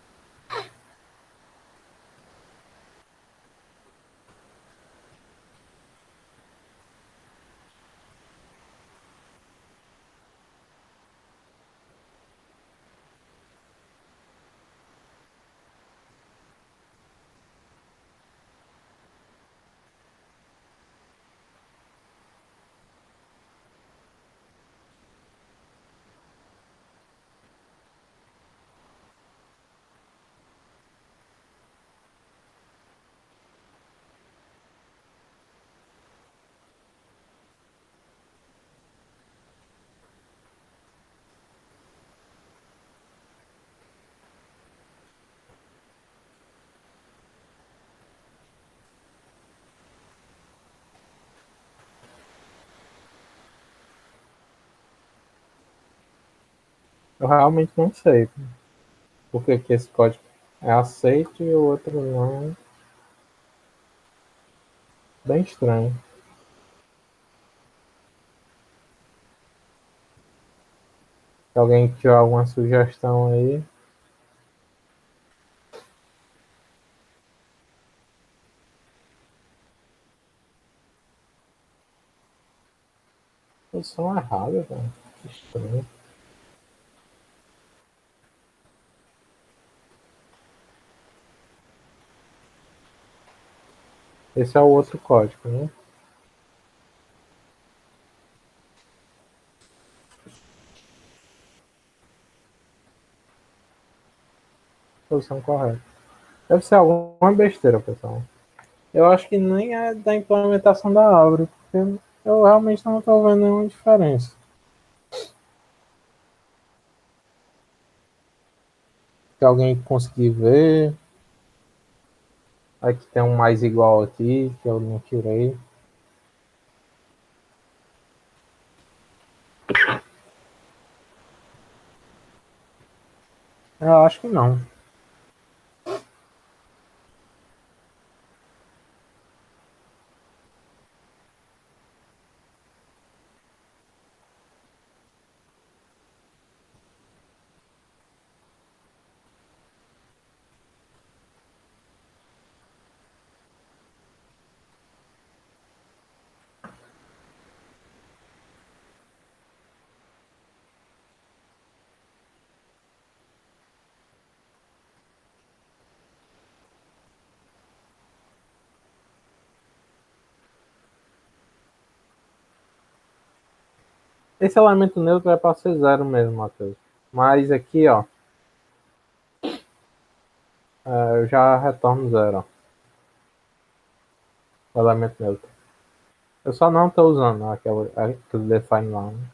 Eu realmente não sei por que que esse código é aceito e o outro não. Bem estranho. Se alguém tiver alguma sugestão aí. Posição errada, velho. Que estranho. Esse é o outro código, né? Posição correta. Deve ser alguma besteira, pessoal. Eu acho que nem é da implementação da árvore, porque eu realmente não estou vendo nenhuma diferença. Se alguém conseguir ver. Aqui tem um mais igual aqui, que eu não tirei. Eu acho que não. Esse elemento neutro é para ser zero mesmo, Matheus. Mas aqui, ó, eu já retorno zero, ó, o elemento neutro. Eu só não estou usando aquele define lá, né?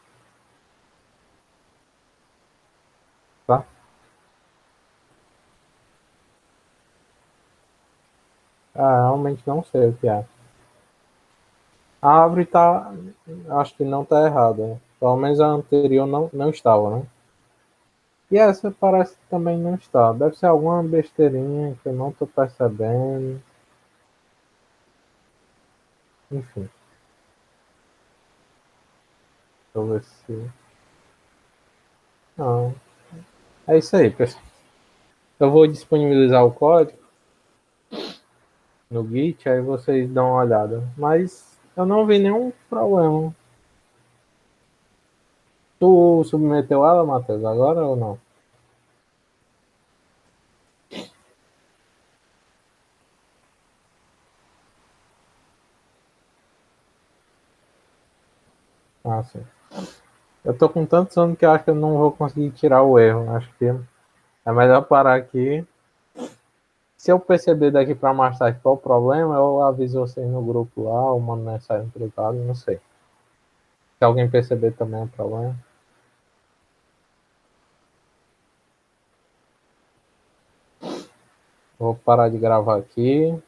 Tá? Realmente não sei o que é. A árvore tá, acho que não tá errada, né? Pelo menos a anterior não estava, né? E essa parece que também não está. Deve ser alguma besteirinha que eu não estou percebendo. Enfim, deixa eu ver se. Não. É isso aí, pessoal. Eu vou disponibilizar o código no Git, aí vocês dão uma olhada. Mas eu não vi nenhum problema. Tu submeteu ela, Matheus, agora ou não? Ah, sim. Eu tô com tanto sono que eu acho que eu não vou conseguir tirar o erro. Acho que é melhor parar aqui. Se eu perceber daqui para mais tarde qual o problema, eu aviso vocês no grupo lá, ou mando mensagem privada, não sei. Se alguém perceber também o problema. Vou parar de gravar aqui.